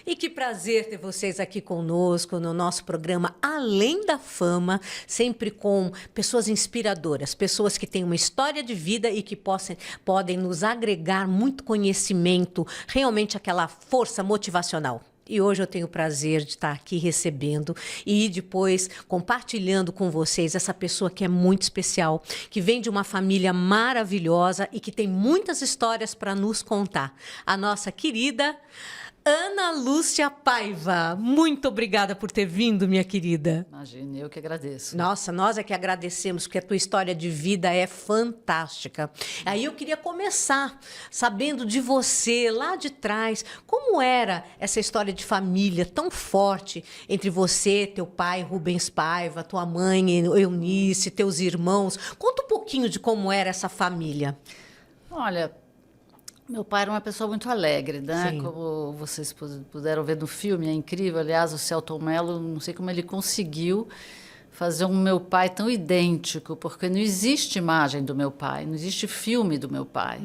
E que prazer ter vocês aqui conosco no nosso programa Além da Fama, sempre com pessoas inspiradoras, pessoas que têm uma história de vida e que podem nos agregar muito conhecimento, realmente aquela força motivacional. E hoje eu tenho o prazer de estar aqui recebendo e depois compartilhando com vocês essa pessoa que é muito especial, que vem de uma família maravilhosa e que tem muitas histórias para nos contar. A nossa querida Ana Lúcia Paiva. Muito obrigada por ter vindo, minha querida. Imagine, eu que agradeço. Nossa, nós é que agradecemos, porque a tua história de vida é fantástica. Aí eu queria começar sabendo de você, lá de trás, como era essa história de família tão forte entre você, teu pai, Rubens Paiva, tua mãe, Eunice, teus irmãos. Conta um pouquinho de como era essa família. Olha, meu pai era uma pessoa muito alegre, né? Sim. Como vocês puderam ver no filme, é incrível. Aliás, o Selton Mello, não sei como ele conseguiu fazer um meu pai tão idêntico, porque não existe imagem do meu pai, não existe filme do meu pai.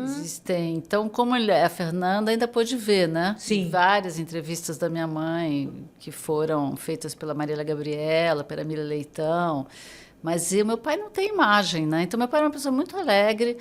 Existem. Então, como ele é, a Fernanda ainda pôde ver, né? Sim. Várias entrevistas da minha mãe que foram feitas pela Marília Gabriela, pela Mila Leitão. Mas meu pai não tem imagem, né? Então, meu pai era uma pessoa muito alegre,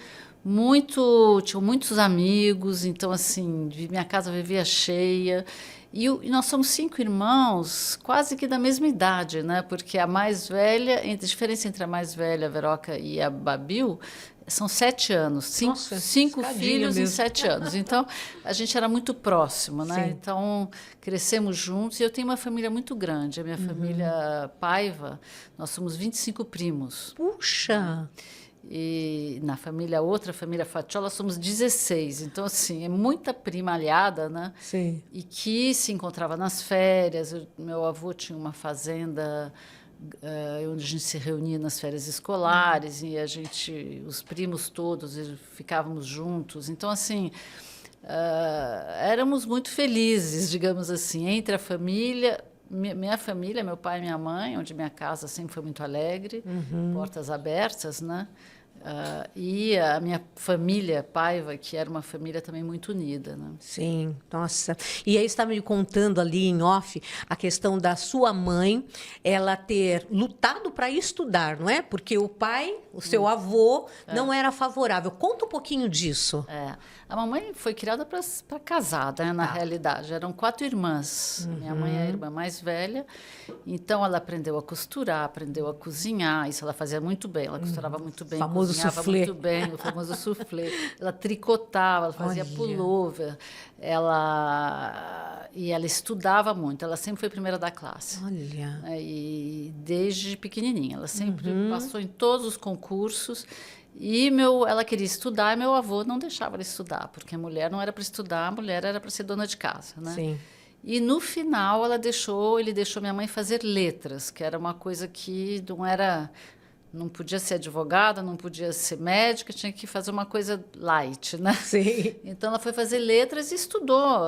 tinha muitos amigos, então, assim, minha casa vivia cheia. E nós somos 5 irmãos, quase que da mesma idade, né? Porque a mais velha, a diferença entre a mais velha, a Veroca, e a Babil, são 7 anos. Nossa, 5 escadinha filhos em mesmo. 7 anos. Então, a gente era muito próximo, né? Sim. Então, crescemos juntos. E eu tenho uma família muito grande. A minha família Paiva, nós somos 25 primos. Puxa! E na outra família Fatiola, somos 16. Então, assim, é muita prima aliada, né? Sim. E que se encontrava nas férias. Meu avô tinha uma fazenda onde a gente se reunia nas férias escolares e os primos todos, ficávamos juntos. Então, assim, éramos muito felizes, digamos assim, entre a família. Minha família, meu pai e minha mãe, onde minha casa sempre foi muito alegre, portas abertas, né? E a minha família Paiva, que era uma família também muito unida, né? Sim, nossa. E aí você estava me contando ali em off a questão da sua mãe, ela ter lutado para estudar, não é? Porque o pai, o seu avô, não era favorável. Conta um pouquinho disso. A mamãe foi criada para casar, né, na realidade. Eram 4 irmãs. Minha mãe é a irmã mais velha. Então, ela aprendeu a costurar, aprendeu a cozinhar. Isso ela fazia muito bem. Ela costurava muito bem, Famoso cozinhava soufflé. muito bem, o famoso soufflé. Ela tricotava, ela fazia Olha. pullover. E ela estudava muito. Ela sempre foi primeira da classe. Olha. E desde pequenininha. Ela sempre passou em todos os concursos. E ela queria estudar e meu avô não deixava ela estudar, porque a mulher não era para estudar, a mulher era para ser dona de casa, né? Sim. E no final ele deixou minha mãe fazer letras, que era uma coisa que não podia ser advogada, não podia ser médica, tinha que fazer uma coisa light, né? Sim. Então ela foi fazer letras e estudou,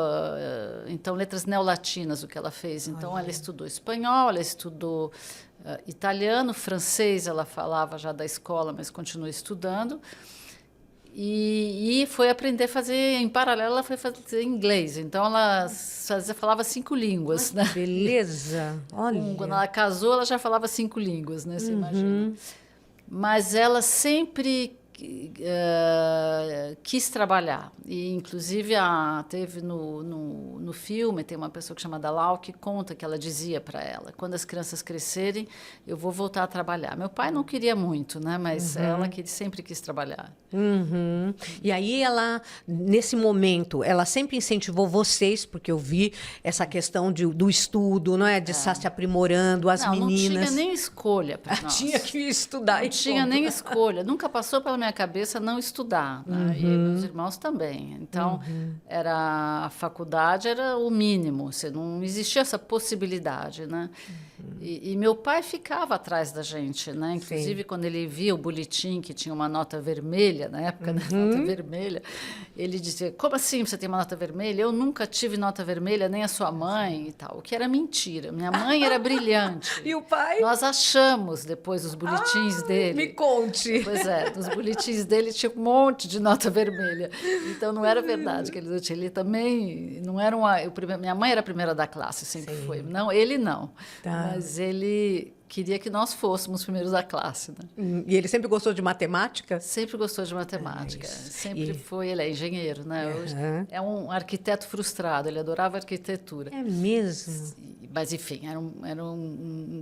então letras neolatinas, o que ela fez. Então ela estudou espanhol, ela estudou italiano, francês ela falava já da escola, mas continua estudando. E foi aprender a fazer, em paralelo, ela foi fazer inglês. Então, ela falava 5 línguas, né? Beleza. Olha. Quando ela casou, ela já falava 5 línguas, né? Você imagina. Mas ela sempre quis trabalhar. E, inclusive, teve no filme, tem uma pessoa chamada Lau que conta que ela dizia para ela, quando as crianças crescerem, eu vou voltar a trabalhar. Meu pai não queria muito, né? Mas ela sempre quis trabalhar. E aí ela, nesse momento, ela sempre incentivou vocês, porque eu vi essa questão do estudo, não é? De estar se aprimorando, as meninas. Não tinha nem escolha para nós. Tinha que estudar. Não tinha nem escolha. Nunca passou pela minha cabeça não estudar. Né? E meus irmãos também. Então, a faculdade era o mínimo. Não existia essa possibilidade, né? E meu pai ficava atrás da gente, né? Inclusive, quando ele via o boletim que tinha uma nota vermelha, na época, né? Nota vermelha, ele dizia, como assim você tem uma nota vermelha? Eu nunca tive nota vermelha, nem a sua mãe e tal. O que era mentira. Minha mãe era brilhante. E o pai? Nós achamos depois os boletins dele. Me conte. Pois é, nos boletins boletins dele tinha um monte de nota vermelha. Então, não era verdade que ele não tinha. Ele também não era uma... Minha mãe era a primeira da classe, sempre foi. Não, ele não. Tá. Mas ele queria que nós fôssemos primeiros da classe, né? E ele sempre gostou de matemática? Sempre gostou de matemática. Sempre foi. Ele é engenheiro, né? Hoje é um arquiteto frustrado. Ele adorava arquitetura. É mesmo? Mas, enfim,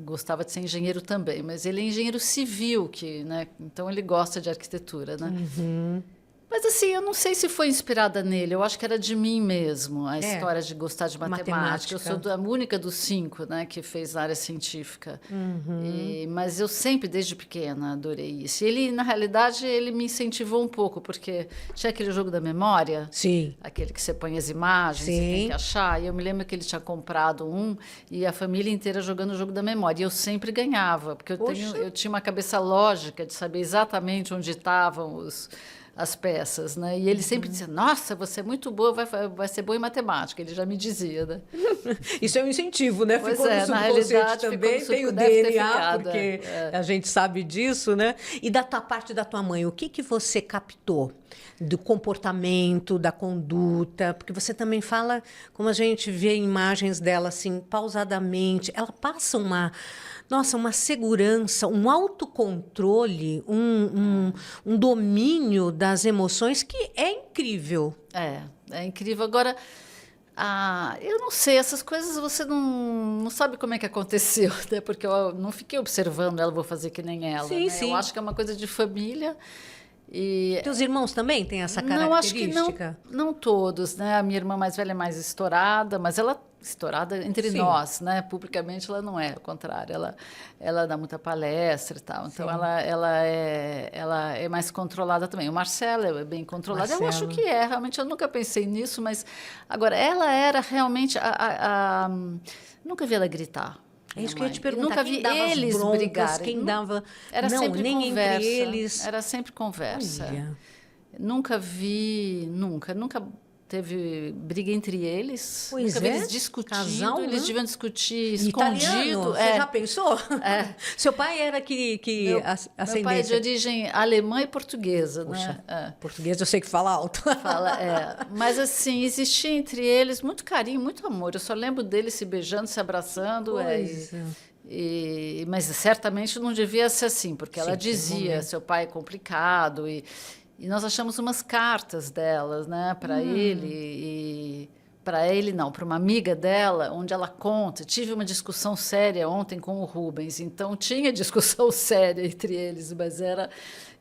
gostava de ser engenheiro também. Mas ele é engenheiro civil, né? Então ele gosta de arquitetura, né? Mas, assim, eu não sei se foi inspirada nele. Eu acho que era de mim mesmo, a história de gostar de matemática. Eu sou a única dos 5, né, que fez área científica. Mas eu sempre, desde pequena, adorei isso. E ele, na realidade, ele me incentivou um pouco, porque tinha aquele jogo da memória. Sim. Aquele que você põe as imagens e tem que achar. E eu me lembro que ele tinha comprado um e a família inteira jogando o jogo da memória. E eu sempre ganhava, porque eu tinha uma cabeça lógica de saber exatamente onde estavam as peças, né? E ele sempre dizia, nossa, você é muito boa, vai ser boa em matemática. Ele já me dizia, né? Isso é um incentivo, né? Pois ficou no subconsciente também, tem o DNA, porque a gente sabe disso, né? E da parte da tua mãe, o que você captou do comportamento, da conduta? Porque você também fala, como a gente vê imagens dela, assim, pausadamente, ela passa uma segurança, um autocontrole, um domínio das emoções que é incrível. É incrível. Agora, eu não sei, essas coisas você não sabe como é que aconteceu, né? Porque eu não fiquei observando ela, vou fazer que nem ela. Sim, né? sim. Eu acho que é uma coisa de família. E teus irmãos também têm essa característica? Não, acho que não todos, né? A minha irmã mais velha é mais estourada, mas ela estourada entre nós, né? Publicamente ela não é, ao contrário, ela dá muita palestra e tal. Então ela é mais controlada também. O Marcelo é bem controlado. Eu acho que realmente eu nunca pensei nisso, mas agora ela era realmente nunca vi ela gritar. É isso que eu ia te perguntar. Nunca vi eles broncas, brigarem. Quem dava... Era sempre nem conversa. entre eles. Era sempre conversa. Olha. Nunca teve briga entre eles. Pois nunca vi eles discutindo. Casal, eles né? deviam discutir Italiano, escondido. você já pensou? Seu pai era Meu pai é de origem alemã e portuguesa, Poxa, né? português eu sei que fala alto. Mas, assim, existia entre eles muito carinho, muito amor. Eu só lembro deles se beijando, se abraçando. Mas certamente não devia ser assim, porque ela dizia, seu pai é complicado. E nós achamos umas cartas delas, né, para ele, e para ele não, para uma amiga dela, onde ela conta, tive uma discussão séria ontem com o Rubens, então tinha discussão séria entre eles, mas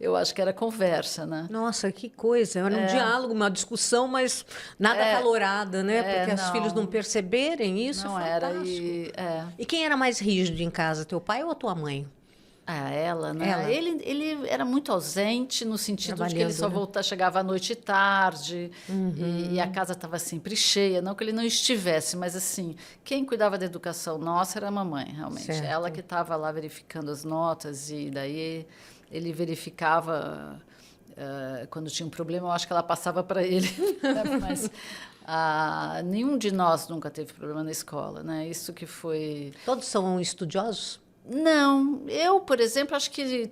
eu acho que era conversa, né? Nossa, que coisa, era um diálogo, uma discussão, mas nada calorada, né, porque os filhos não perceberem isso, não é fantástico. E quem era mais rígido em casa, teu pai ou a tua mãe? Ela, né? Ela. Ele era muito ausente no sentido de que ele só chegava à noite e tarde e a casa estava sempre cheia. Não que ele não estivesse, mas assim, quem cuidava da educação nossa era a mamãe, realmente. Certo. Ela que estava lá verificando as notas e daí ele verificava quando tinha um problema. Eu acho que ela passava para ele, mas nenhum de nós nunca teve problema na escola, né? Isso que foi. Todos são estudiosos? Não, eu, por exemplo, acho que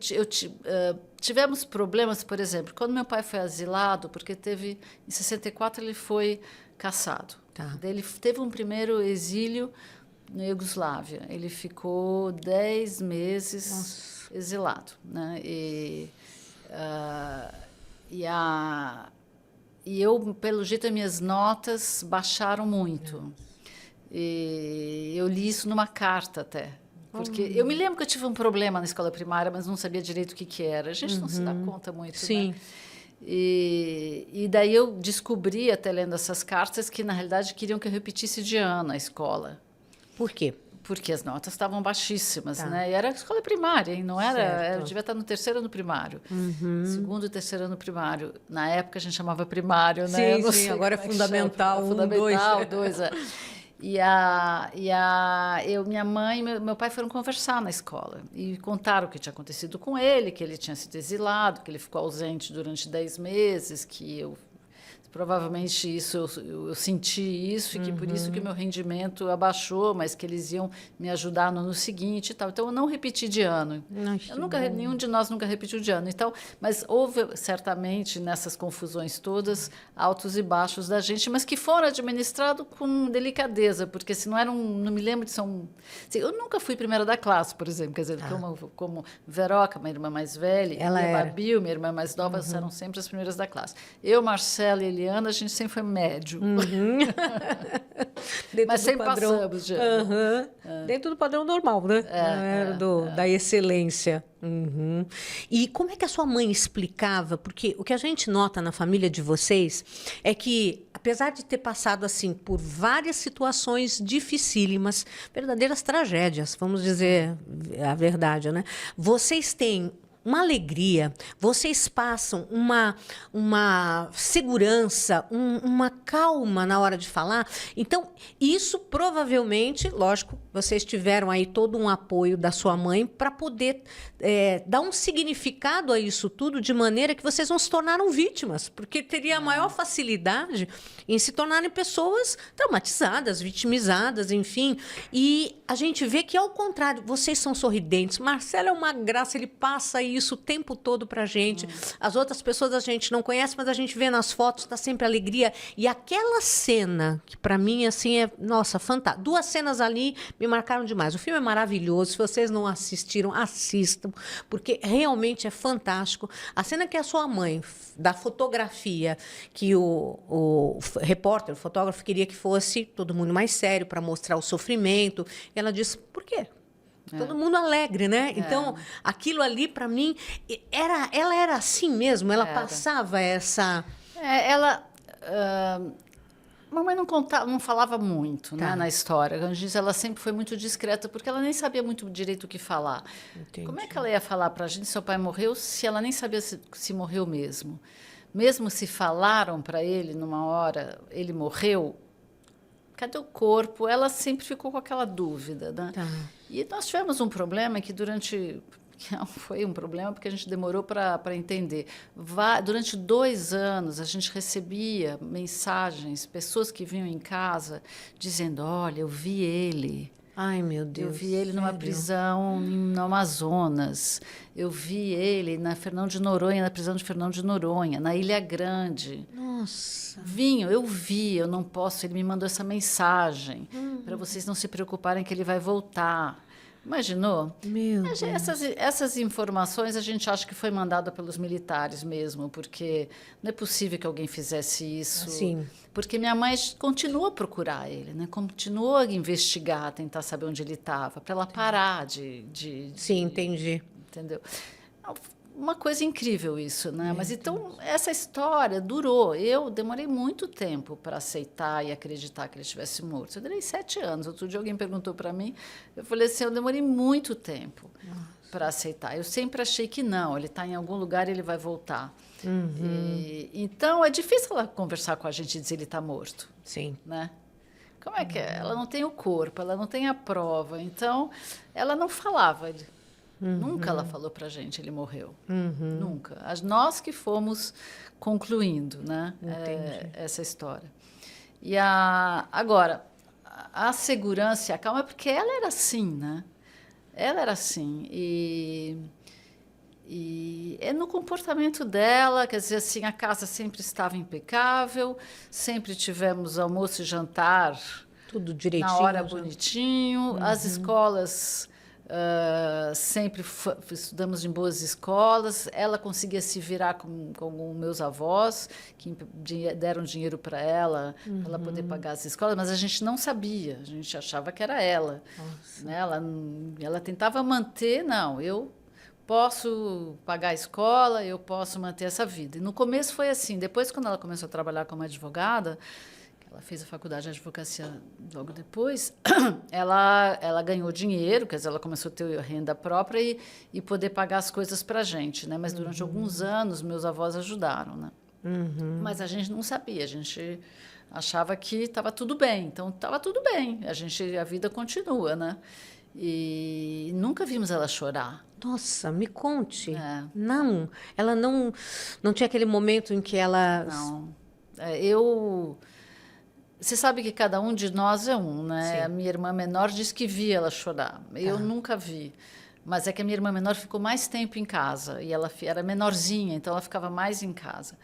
tivemos problemas, por exemplo, quando meu pai foi asilado, porque em 64 ele foi cassado. Tá. Ele teve um primeiro exílio na Iugoslávia. Ele ficou 10 meses exilado, né? E eu, pelo jeito, as minhas notas baixaram muito. E eu li isso numa carta até. Porque eu me lembro que eu tive um problema na escola primária, mas não sabia direito o que era. A gente não se dá conta muito, Sim. né? E daí eu descobri, até lendo essas cartas, que, na realidade, queriam que eu repetisse de ano a escola. Por quê? Porque as notas estavam baixíssimas, né? E era escola primária, hein? Não era... Eu devia estar no 3º ano primário. 2º e 3º ano primário. Na época, a gente chamava primário, né? Sim, agora é fundamental, fundamental, 2. Minha mãe e meu pai foram conversar na escola e contaram o que tinha acontecido com ele, que ele tinha sido exilado, que ele ficou ausente durante 10 meses, que eu provavelmente eu senti isso, e que por isso que o meu rendimento abaixou, mas que eles iam me ajudar no ano seguinte e tal. Então, eu não repeti de ano. Nenhum de nós nunca repetiu de ano. Então, mas houve, certamente, nessas confusões todas, altos e baixos da gente, mas que foram administrados com delicadeza, porque se não eram, não me lembro de são... Assim, eu nunca fui primeira da classe, por exemplo, quer dizer, como Veroca, minha irmã mais velha, e a Babil, minha irmã mais nova, eram sempre as primeiras da classe. Eu, Marcela e Eliana, a gente sempre foi médio. Mas sempre passamos de ano. Dentro do padrão normal, né? Da excelência. E como é que a sua mãe explicava? Porque o que a gente nota na família de vocês é que, apesar de ter passado assim por várias situações dificílimas, verdadeiras tragédias, vamos dizer a verdade, né? Vocês têm uma alegria, vocês passam uma segurança, uma calma na hora de falar. Então, isso provavelmente, lógico, vocês tiveram aí todo um apoio da sua mãe para poder dar um significado a isso tudo, de maneira que vocês não se tornaram vítimas, porque teria a maior facilidade em se tornarem pessoas traumatizadas, vitimizadas, enfim. E a gente vê que, ao contrário, vocês são sorridentes. Marcelo é uma graça, ele passa isso o tempo todo pra gente. As outras pessoas a gente não conhece, mas a gente vê nas fotos, tá sempre alegria. E aquela cena, que pra mim, assim, nossa, fantástica. 2 cenas ali me marcaram demais. O filme é maravilhoso. Se vocês não assistiram, assistam, porque realmente é fantástico. A cena que a sua mãe, da fotografia, que o repórter, o fotógrafo, queria que fosse todo mundo mais sério para mostrar o sofrimento. E ela disse, por quê? Todo mundo alegre, né? Então, aquilo ali, para mim, ela era assim mesmo, ela passava essa... Mamãe não falava muito, né, na história. A gente diz, ela sempre foi muito discreta, porque ela nem sabia muito direito o que falar. Entendi. Como é que ela ia falar para a gente se seu pai morreu, se ela nem sabia se morreu mesmo? Mesmo se falaram para ele, numa hora, ele morreu, cadê o corpo? Ela sempre ficou com aquela dúvida, né? E nós tivemos um problema que não foi um problema porque a gente demorou para entender. Durante 2 anos, a gente recebia mensagens, pessoas que vinham em casa dizendo, olha, eu vi ele. Ai, meu Deus. Eu vi ele numa prisão no Amazonas. Eu vi ele na Fernão de Noronha, na prisão de Fernão de Noronha, na Ilha Grande. Nossa. Eu vi, eu não posso. Ele me mandou essa mensagem para vocês não se preocuparem que ele vai voltar. Imaginou? Meu Deus. Essas informações a gente acha que foi mandada pelos militares mesmo, porque não é possível que alguém fizesse isso. Sim. Porque minha mãe continuou a procurar ele, né? Continuou a investigar, tentar saber onde ele estava, para ela parar Sim, entendi. Entendeu? Uma coisa incrível isso, né? Mas então, essa história durou. Eu demorei muito tempo para aceitar e acreditar que ele estivesse morto. Eu demorei 7 anos. Outro dia alguém perguntou para mim, eu falei assim, eu demorei muito tempo para aceitar. Eu sempre achei que não, ele está em algum lugar e ele vai voltar. Então, é difícil ela conversar com a gente e dizer ele está morto. Sim. Né? Como é que é? Ela não tem o corpo, ela não tem a prova. Então, ela não falava. Nunca ela falou para a gente, ele morreu. Nunca. Nós que fomos concluindo, né, essa história. E agora, a segurança e a calma, porque ela era assim, né? Ela era assim. E é no comportamento dela, quer dizer, assim, a casa sempre estava impecável, sempre tivemos almoço e jantar tudo direitinho, na hora bonitinho, as escolas... sempre estudamos em boas escolas. Ela conseguia se virar com meus avós, que deram dinheiro para ela poder pagar as escolas, mas a gente não sabia, a gente achava que era ela. Né? Ela tentava manter, não, eu posso pagar a escola, eu posso manter essa vida. E no começo foi assim, depois quando ela começou a trabalhar como advogada, ela fez a faculdade de advocacia logo depois, ela ganhou dinheiro, quer dizer, ela começou a ter renda própria e poder pagar as coisas para a gente, né? Mas durante alguns anos, meus avós ajudaram, né? Mas a gente não sabia, a gente achava que estava tudo bem. Então, estava tudo bem, a vida continua, né? E nunca vimos ela chorar. Nossa, me conte. Não, ela não tinha aquele momento em que ela... Não. Você sabe que cada um de nós é um, né? Sim. A minha irmã menor disse que via ela chorar. Eu nunca vi. Mas é que a minha irmã menor ficou mais tempo em casa. E ela era menorzinha, então ela ficava mais em casa.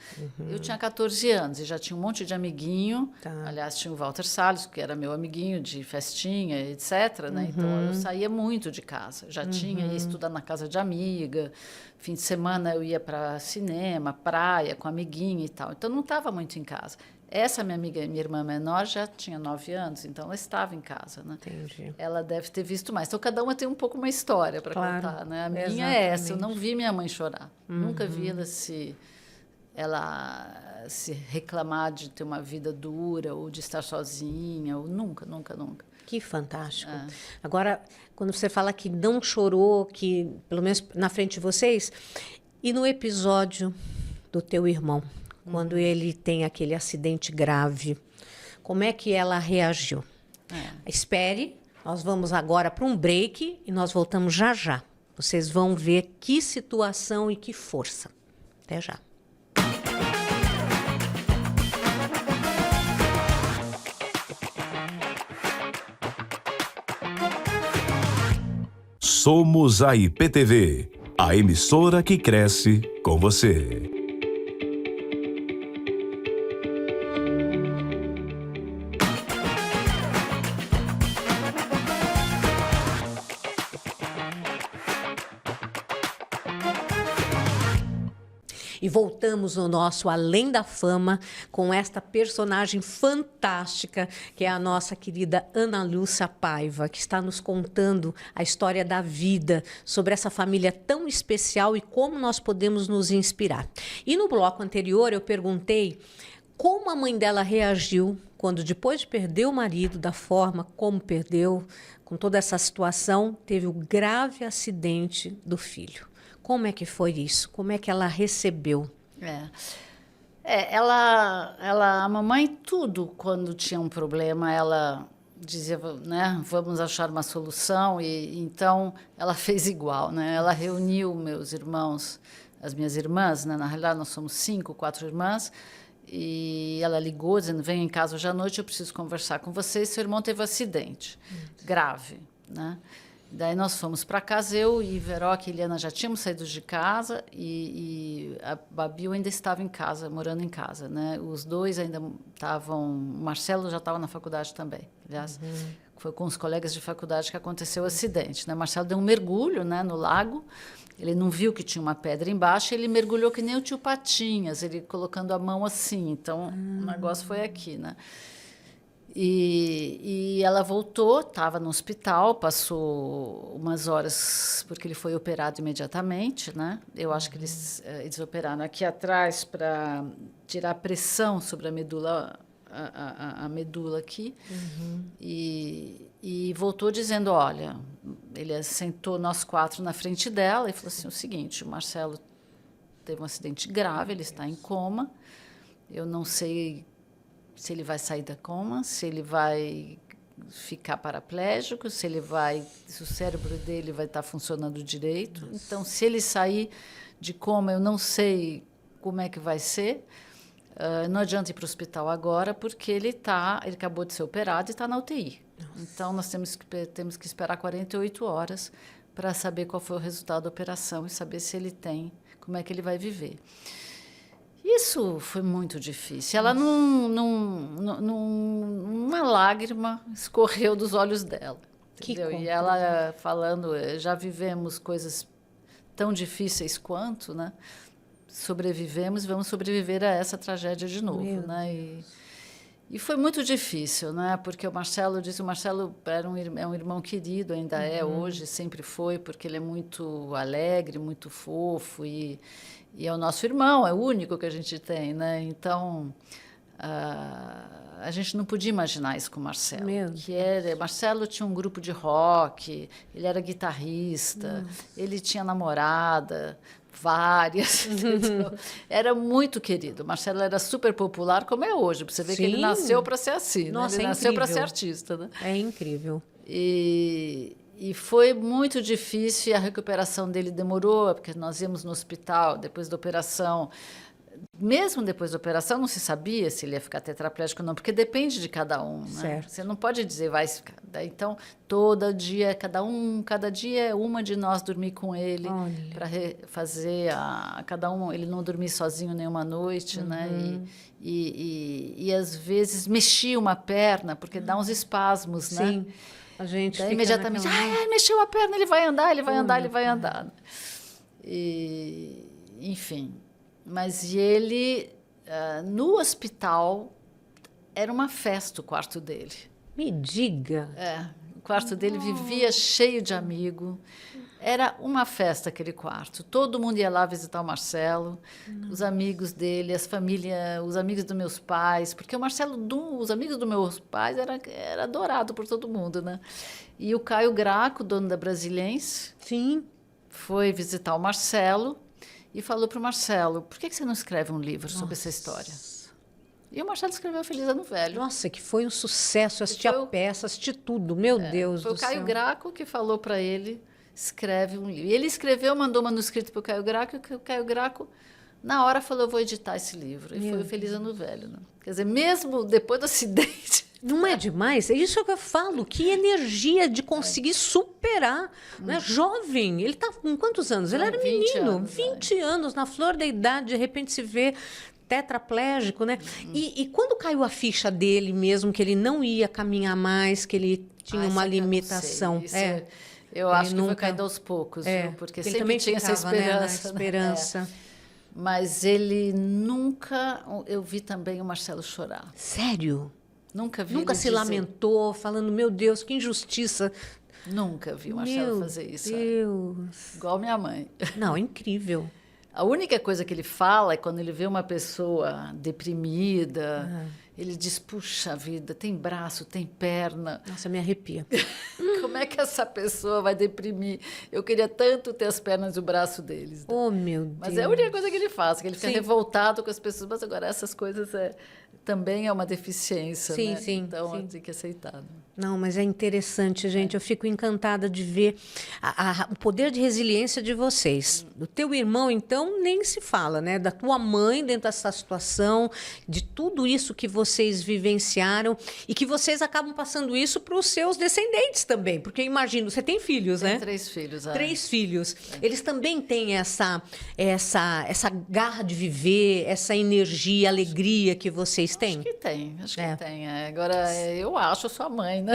Eu tinha 14 anos e já tinha um monte de amiguinho. Aliás, tinha o Walter Salles, que era meu amiguinho de festinha, etc. Né? Então, eu saía muito de casa. Já ia estudar na casa de amiga. Fim de semana, eu ia para cinema, praia, com amiguinha e tal. Então, não estava muito em casa. Essa minha amiga, minha irmã menor, já tinha 9 anos, então ela estava em casa, né? Entendi. Ela deve ter visto mais. Então, cada uma tem um pouco uma história para contar, né? A minha é essa, eu não vi minha mãe chorar. Nunca vi ela se reclamar de ter uma vida dura ou de estar sozinha, ou nunca, nunca, nunca. Que fantástico. Agora, quando você fala que não chorou, que pelo menos na frente de vocês, e no episódio do teu irmão, quando ele tem aquele acidente grave, como é que ela reagiu? Espere, nós vamos agora para um break e nós voltamos já já. Vocês vão ver que situação e que força. Até já. Somos a IPTV, a emissora que cresce com você. E voltamos no nosso Além da Fama com esta personagem fantástica, que é a nossa querida Ana Lúcia Paiva, que está nos contando a história da vida, sobre essa família tão especial e como nós podemos nos inspirar. E no bloco anterior eu perguntei como a mãe dela reagiu quando, depois de perder o marido, da forma como perdeu, com toda essa situação, teve o grave acidente do filho. Como é que foi isso? Como é que ela recebeu? A mamãe, tudo, quando tinha um problema, ela dizia, né, vamos achar uma solução, e então ela fez igual, né? Ela reuniu meus irmãos, as minhas irmãs, né? Na realidade, nós somos 4 irmãs, e ela ligou, dizendo, venha em casa hoje à noite, eu preciso conversar com vocês, seu irmão teve um acidente grave, né? Daí nós fomos para casa, eu e Veroca e Eliana já tínhamos saído de casa e a Babi ainda estava em casa, morando em casa, né? Os dois ainda estavam... O Marcelo já estava na faculdade também. Aliás, foi com os colegas de faculdade que aconteceu o acidente, né? Marcelo deu um mergulho, né, no lago, ele não viu que tinha uma pedra embaixo, ele mergulhou que nem o tio Patinhas, ele colocando a mão assim, então o negócio foi aqui, né? E ela voltou, estava no hospital, passou umas horas, porque ele foi operado imediatamente, né? Eu acho que eles operaram aqui atrás para tirar a pressão sobre a medula, a medula aqui. E voltou dizendo, olha, ele sentou nós 4 na frente dela e falou assim, o seguinte, o Marcelo teve um acidente grave, ele está em coma, eu não sei se ele vai sair da coma, se ele vai ficar paraplégico, se o cérebro dele vai estar funcionando direito. Nossa. Então, se ele sair de coma, eu não sei como é que vai ser. Não adianta ir para o hospital agora, porque ele acabou de ser operado e está na UTI. Nossa. Então, nós temos que esperar 48 horas para saber qual foi o resultado da operação e saber se ele tem, como é que ele vai viver. Isso foi muito difícil. Ela uma lágrima escorreu dos olhos dela. Entendeu? E ela falando, já vivemos coisas tão difíceis quanto, né? Sobrevivemos e vamos sobreviver a essa tragédia de novo, né? E foi muito difícil, né? Porque o Marcelo é um irmão querido, ainda é hoje, sempre foi, porque ele é muito alegre, muito fofo e é o nosso irmão, é o único que a gente tem, né? Então, a gente não podia imaginar isso com o Marcelo. Marcelo tinha um grupo de rock, ele era guitarrista, ele tinha namorada, várias. Era muito querido. Marcelo era super popular, como é hoje. Você vê que ele nasceu para ser assim. Nossa, né? Ele nasceu para ser artista. Né? É incrível. E foi muito difícil, e a recuperação dele demorou, porque nós íamos no hospital, depois da operação, mesmo depois da operação, não se sabia se ele ia ficar tetraplégico ou não, porque depende de cada um, né? Certo. Você não pode dizer vai ficar. Então, todo dia, cada dia é uma de nós dormir com ele para fazer cada um, ele não dormir sozinho nenhuma noite, né? E às vezes mexia uma perna, porque dá uns espasmos, né? Sim. A gente Daí, fica imediatamente, naquela... mexeu a perna, ele vai andar, ele vai andar, ele vai andar. E, enfim, mas ele, no hospital, era uma festa o quarto dele. Me diga. O quarto dele vivia cheio de amigo. Era uma festa aquele quarto. Todo mundo ia lá visitar o Marcelo, os amigos dele, as famílias, os amigos dos meus pais, porque o Marcelo, os amigos dos meus pais, era adorado por todo mundo, né? E o Caio Graco, dono da Brasiliense, Sim. foi visitar o Marcelo e falou para o Marcelo, por que você não escreve um livro sobre essa história? E o Marcelo escreveu Feliz Ano Velho. Nossa, que foi um sucesso. Assisti a peça, assisti tudo. Meu Deus do céu. Foi o Caio Graco que falou para ele, escreve um livro. E ele escreveu, mandou o manuscrito para o Caio Graco, e o Caio Graco, na hora, falou, eu vou editar esse livro. E foi o Feliz Ano Velho. Né? Quer dizer, mesmo depois do acidente... Não é demais? É isso que eu falo. Que energia de conseguir superar. Né? Jovem. Ele está com quantos anos? Ele era 20 menino. anos, 20 anos, na flor da idade, de repente se vê tetraplégico, né? E quando caiu a ficha dele mesmo, que ele não ia caminhar mais, que ele tinha uma limitação. Eu acho que foi caindo aos poucos, viu? Porque ele sempre também tinha essa ficava, né, na esperança. esperança. Mas ele nunca... Eu vi também o Marcelo chorar. Sério? Nunca vi Nunca ele se dizer. lamentou, falando, meu Deus, que injustiça. Nunca vi o Marcelo fazer isso. Meu Deus. Igual minha mãe. Não, é incrível. A única coisa que ele fala é quando ele vê uma pessoa deprimida, ele diz, puxa vida, tem braço, tem perna. Nossa, me arrepia. Como é que essa pessoa vai deprimir? Eu queria tanto ter as pernas e o braço deles. Né? Oh, meu Deus. Mas é a única coisa que ele faz, que ele fica Sim. revoltado com as pessoas. Mas agora essas coisas também é uma deficiência, Sim, né? sim, Então sim. tem que aceitar. Né? Não, mas é interessante, gente. Eu fico encantada de ver o poder de resiliência de vocês. Do teu irmão, então, nem se fala, né? Da tua mãe dentro dessa situação, de tudo isso que vocês vivenciaram e que vocês acabam passando isso para os seus descendentes também. Porque imagino, você tem filhos, Tem né? 3 filhos. 3 filhos. Eles também têm essa garra de viver, essa energia, alegria que vocês têm? Acho que tem. Agora, eu acho, eu sou a mãe, né?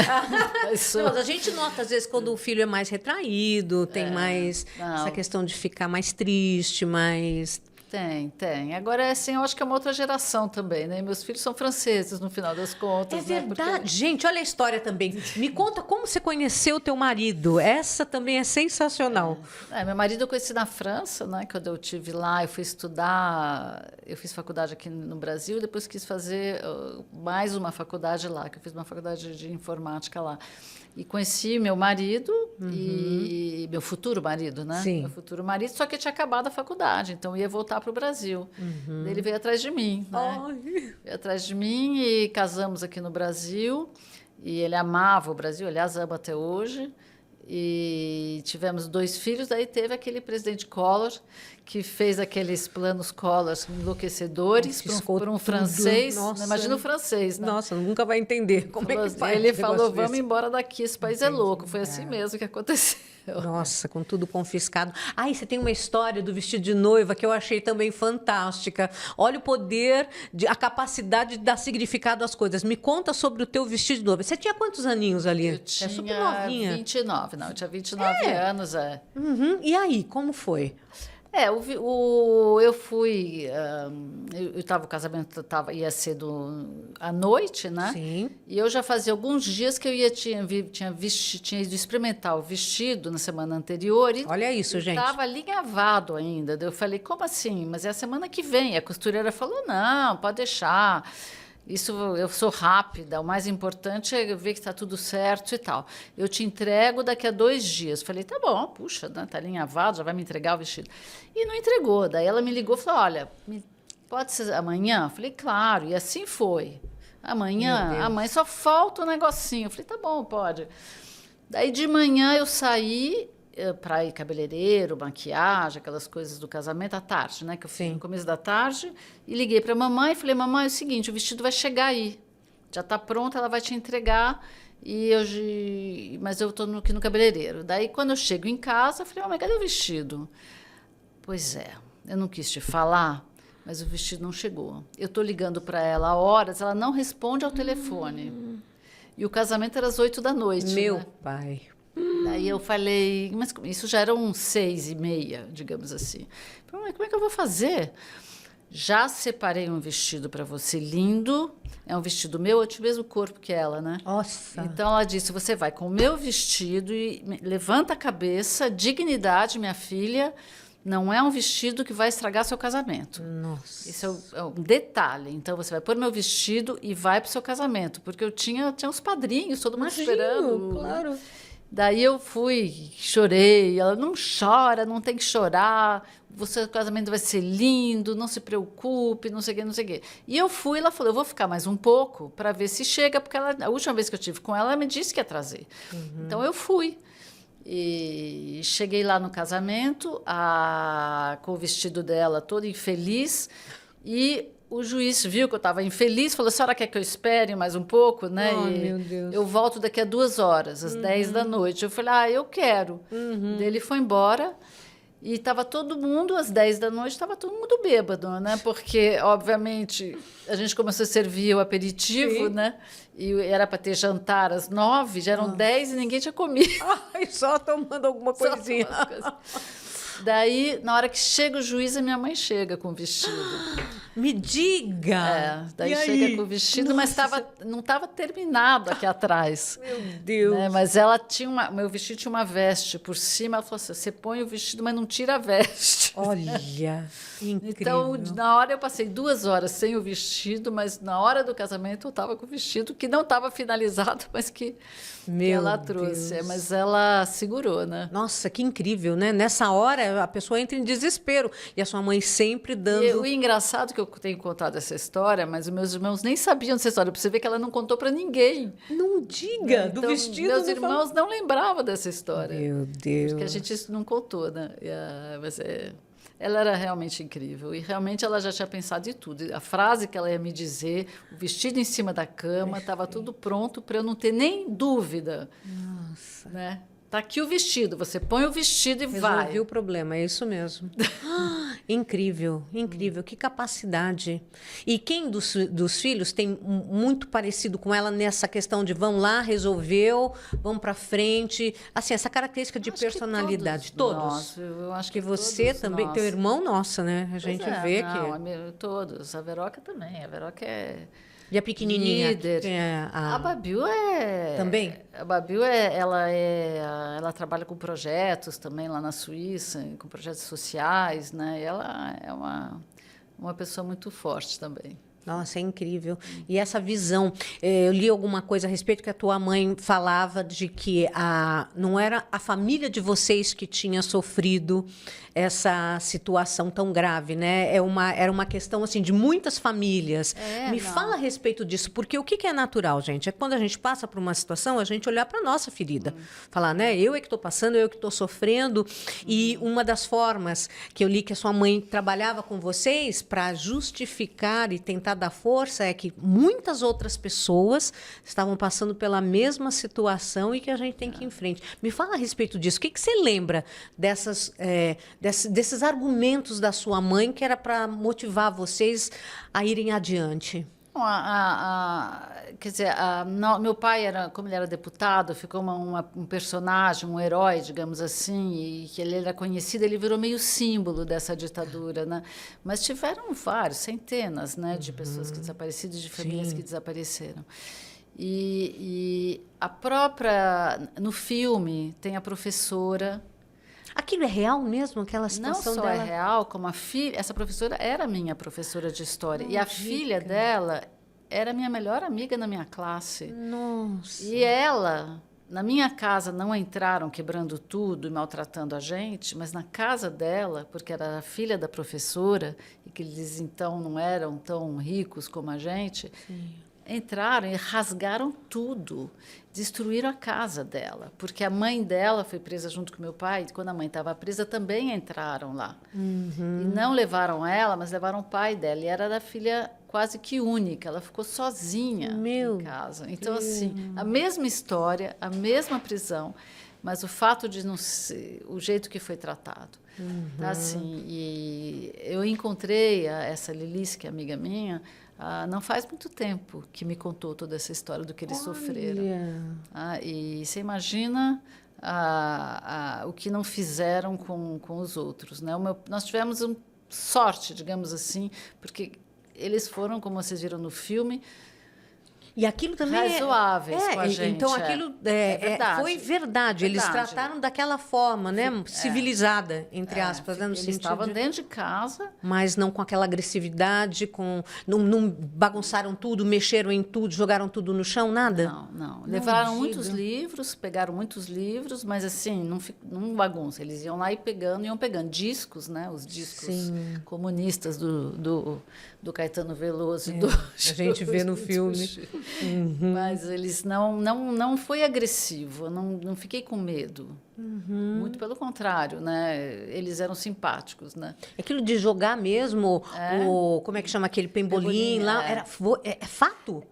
Não, a gente nota, às vezes, quando o filho é mais retraído, tem mais não. essa questão de ficar mais triste, mais... Tem. Agora, assim, eu acho que é uma outra geração também, né? Meus filhos são franceses, no final das contas. É verdade. Né? Porque... Gente, olha a história também. Me conta como você conheceu o teu marido. Essa também é sensacional. Meu marido eu conheci na França, né? Quando eu estive lá, eu fui estudar... Eu fiz faculdade aqui no Brasil, depois quis fazer mais uma faculdade lá, que eu fiz uma faculdade de informática lá. E conheci meu marido e meu futuro marido, né? Sim. Meu futuro marido, só que eu tinha acabado a faculdade, então eu ia voltar para o Brasil. Ele veio atrás de mim, né? Veio atrás de mim e casamos aqui no Brasil. E ele amava o Brasil, aliás, ama até hoje. E tivemos 2 filhos, daí teve aquele presidente Collor, que fez aqueles planos Collor enlouquecedores para um francês. Nossa. Imagina o francês, né? Nossa, nunca vai entender como é que faz. Ele um falou, negócio vamos desse. embora daqui, esse país é louco. Foi assim mesmo que aconteceu. Nossa, com tudo confiscado. Aí você tem uma história do vestido de noiva que eu achei também fantástica. Olha o poder, a capacidade de dar significado às coisas. Me conta sobre o teu vestido de noiva. Você tinha quantos aninhos ali? Eu tinha super novinha. 29, não, eu tinha 29 anos, Uhum. E aí, como foi? Eu fui... o casamento ia ser à noite, né? Sim. E eu já fazia alguns dias que eu tinha ido experimentar o vestido na semana anterior. E Olha isso, gente. estava alinhavado ainda. Daí eu falei, como assim? Mas é a semana que vem. E a costureira falou, não, pode deixar. Isso, eu sou rápida, o mais importante é ver que está tudo certo e tal. Eu te entrego daqui a 2 dias. Falei, tá bom, puxa, né, tá alinhavado, já vai me entregar o vestido. E não entregou. Daí ela me ligou e falou, olha, pode ser amanhã? Falei, claro, e assim foi. Amanhã só falta um negocinho. Falei, tá bom, pode. Daí de manhã eu saí para ir cabeleireiro, maquiagem, aquelas coisas do casamento à tarde, né? Que eu fui no começo da tarde e liguei para a mamãe e falei, mamãe, é o seguinte, o vestido vai chegar aí, já está pronto, ela vai te entregar, mas eu estou aqui no cabeleireiro. Daí, quando eu chego em casa, eu falei, mamãe, cadê o vestido? Pois é, eu não quis te falar, mas o vestido não chegou. Eu estou ligando para ela há horas, ela não responde ao telefone. E o casamento era às 8 da noite. Meu né? pai. Daí eu falei, mas isso já eram 6h30, digamos assim. Falei, como é que eu vou fazer? Já separei um vestido para você lindo. É um vestido meu, eu tive o mesmo corpo que ela, né? Nossa. Então ela disse: você vai com o meu vestido e levanta a cabeça, dignidade, minha filha. Não é um vestido que vai estragar seu casamento. Nossa. Isso é um detalhe. Então, você vai pôr meu vestido e vai para o seu casamento. Porque eu tinha os padrinhos, todo mundo esperando. Claro. Daí eu fui, chorei. Ela, não chora, não tem que chorar. O seu casamento vai ser lindo, não se preocupe, não sei o quê, não sei o quê. E eu fui, ela falou, eu vou ficar mais um pouco para ver se chega. Porque a última vez que eu tive com ela me disse que ia trazer. Então, eu fui. E cheguei lá no casamento, com o vestido dela todo infeliz, e o juiz viu que eu estava infeliz, falou, a senhora quer que eu espere mais um pouco? Né? Oh, meu Deus. Eu volto daqui a 2 horas, às 10 da noite. Eu falei, eu quero. Daí ele foi embora. E estava todo mundo, às 10 da noite, estava todo mundo bêbado, né? Porque, obviamente, a gente começou a servir o aperitivo, né? E era para ter jantar às 9, já eram 10 e ninguém tinha comido. Ai, só tomando alguma coisinha. Daí, na hora que chega o juiz, a minha mãe chega com o vestido. Me diga! Daí chega com o vestido, mas não estava terminado aqui atrás. Meu Deus! Né? Mas ela meu vestido tinha uma veste por cima. Ela falou assim, você põe o vestido, mas não tira a veste. Olha, incrível. Então, na hora eu passei 2 horas sem o vestido, mas na hora do casamento eu estava com o vestido que não estava finalizado, mas que ela trouxe. Mas ela segurou, né? Nossa, que incrível, né? Nessa hora a pessoa entra em desespero. E a sua mãe sempre dando... E o engraçado é que eu tenho contado essa história, mas os meus irmãos nem sabiam dessa história. Pra você ver que ela não contou para ninguém. Não diga, do então, vestido. Meus irmãos não lembravam dessa história. Meu Deus. Porque a gente não contou, né? Ela era realmente incrível. E realmente ela já tinha pensado em tudo. A frase que ela ia me dizer, o vestido em cima da cama, estava tudo pronto para eu não ter nem dúvida. Nossa. Né? Tá aqui o vestido, você põe o vestido e vai. Resolvi o problema, é isso mesmo. Incrível, incrível, que capacidade. E quem dos filhos tem muito parecido com ela nessa questão de vamos lá, resolveu, vamos para frente, assim, essa característica de personalidade. Todos. Nossa, eu acho que você também, teu irmão, nossa, né? A gente vê que... Todos, a Veroca também, a Veroca é... E a pequenininha? Líder. A Babil é... Também? A Babil, ela trabalha com projetos também lá na Suíça, com projetos sociais, né? E ela é uma pessoa muito forte também. Nossa, é incrível. E essa visão, eu li alguma coisa a respeito que a tua mãe falava de que não era a família de vocês que tinha sofrido essa situação tão grave, né? Era uma questão assim de muitas famílias. Fala a respeito disso, porque o que é natural, gente? É quando a gente passa por uma situação, a gente olhar para a nossa ferida. Falar, né? Eu é que estou passando, eu é que estou sofrendo. E uma das formas que eu li que a sua mãe trabalhava com vocês para justificar e tentar dar força é que muitas outras pessoas estavam passando pela mesma situação e que a gente tem que ir em frente. Me fala a respeito disso. O que você lembra desses argumentos da sua mãe que era para motivar vocês a irem adiante? Quer dizer, meu pai, como ele era deputado, ficou um personagem, um herói, digamos assim, e que ele era conhecido, ele virou meio símbolo dessa ditadura, né? Mas tiveram centenas, né, de pessoas que desaparecidas, de famílias que desapareceram. E no filme, tem a professora. Aquilo é real mesmo, aquela situação dela? Não só é real, como a filha... Essa professora era minha professora de história. E a filha dela era minha melhor amiga na minha classe. Nossa! E ela... Na minha casa não entraram quebrando tudo e maltratando a gente, mas na casa dela, porque era a filha da professora, e que eles então não eram tão ricos como a gente... Sim. entraram e rasgaram tudo, destruíram a casa dela, porque a mãe dela foi presa junto com meu pai, e quando a mãe estava presa também entraram lá. E não levaram ela, mas levaram o pai dela, e era da filha quase que única, ela ficou sozinha em casa. Então, assim, a mesma história, a mesma prisão, mas o fato de não ser o jeito que foi tratado. Tá, assim, e eu encontrei essa Lilice, que é amiga minha, não faz muito tempo que me contou toda essa história do que eles sofreram. E você imagina o que não fizeram com os outros, né? Nós tivemos sorte, digamos assim, porque eles foram, como vocês viram no filme, e aquilo também razoáveis com a gente. Então, aquilo verdade. foi verdade. Eles trataram daquela forma, né? Civilizada, entre aspas. Né? No Eles estavam dentro de casa. Mas não com aquela agressividade, não bagunçaram tudo, mexeram em tudo, jogaram tudo no chão, nada? Não. Levaram muitos livros, pegaram muitos livros, mas assim, não bagunça. Eles iam lá e iam pegando discos, né? Os discos comunistas do Caetano Veloso e do... A gente vê no filme. Mas eles não foi agressivo, eu não fiquei com medo. Muito pelo contrário, né? Eles eram simpáticos, né? Aquilo de jogar mesmo, como é que chama aquele pembolim lá? Era fato?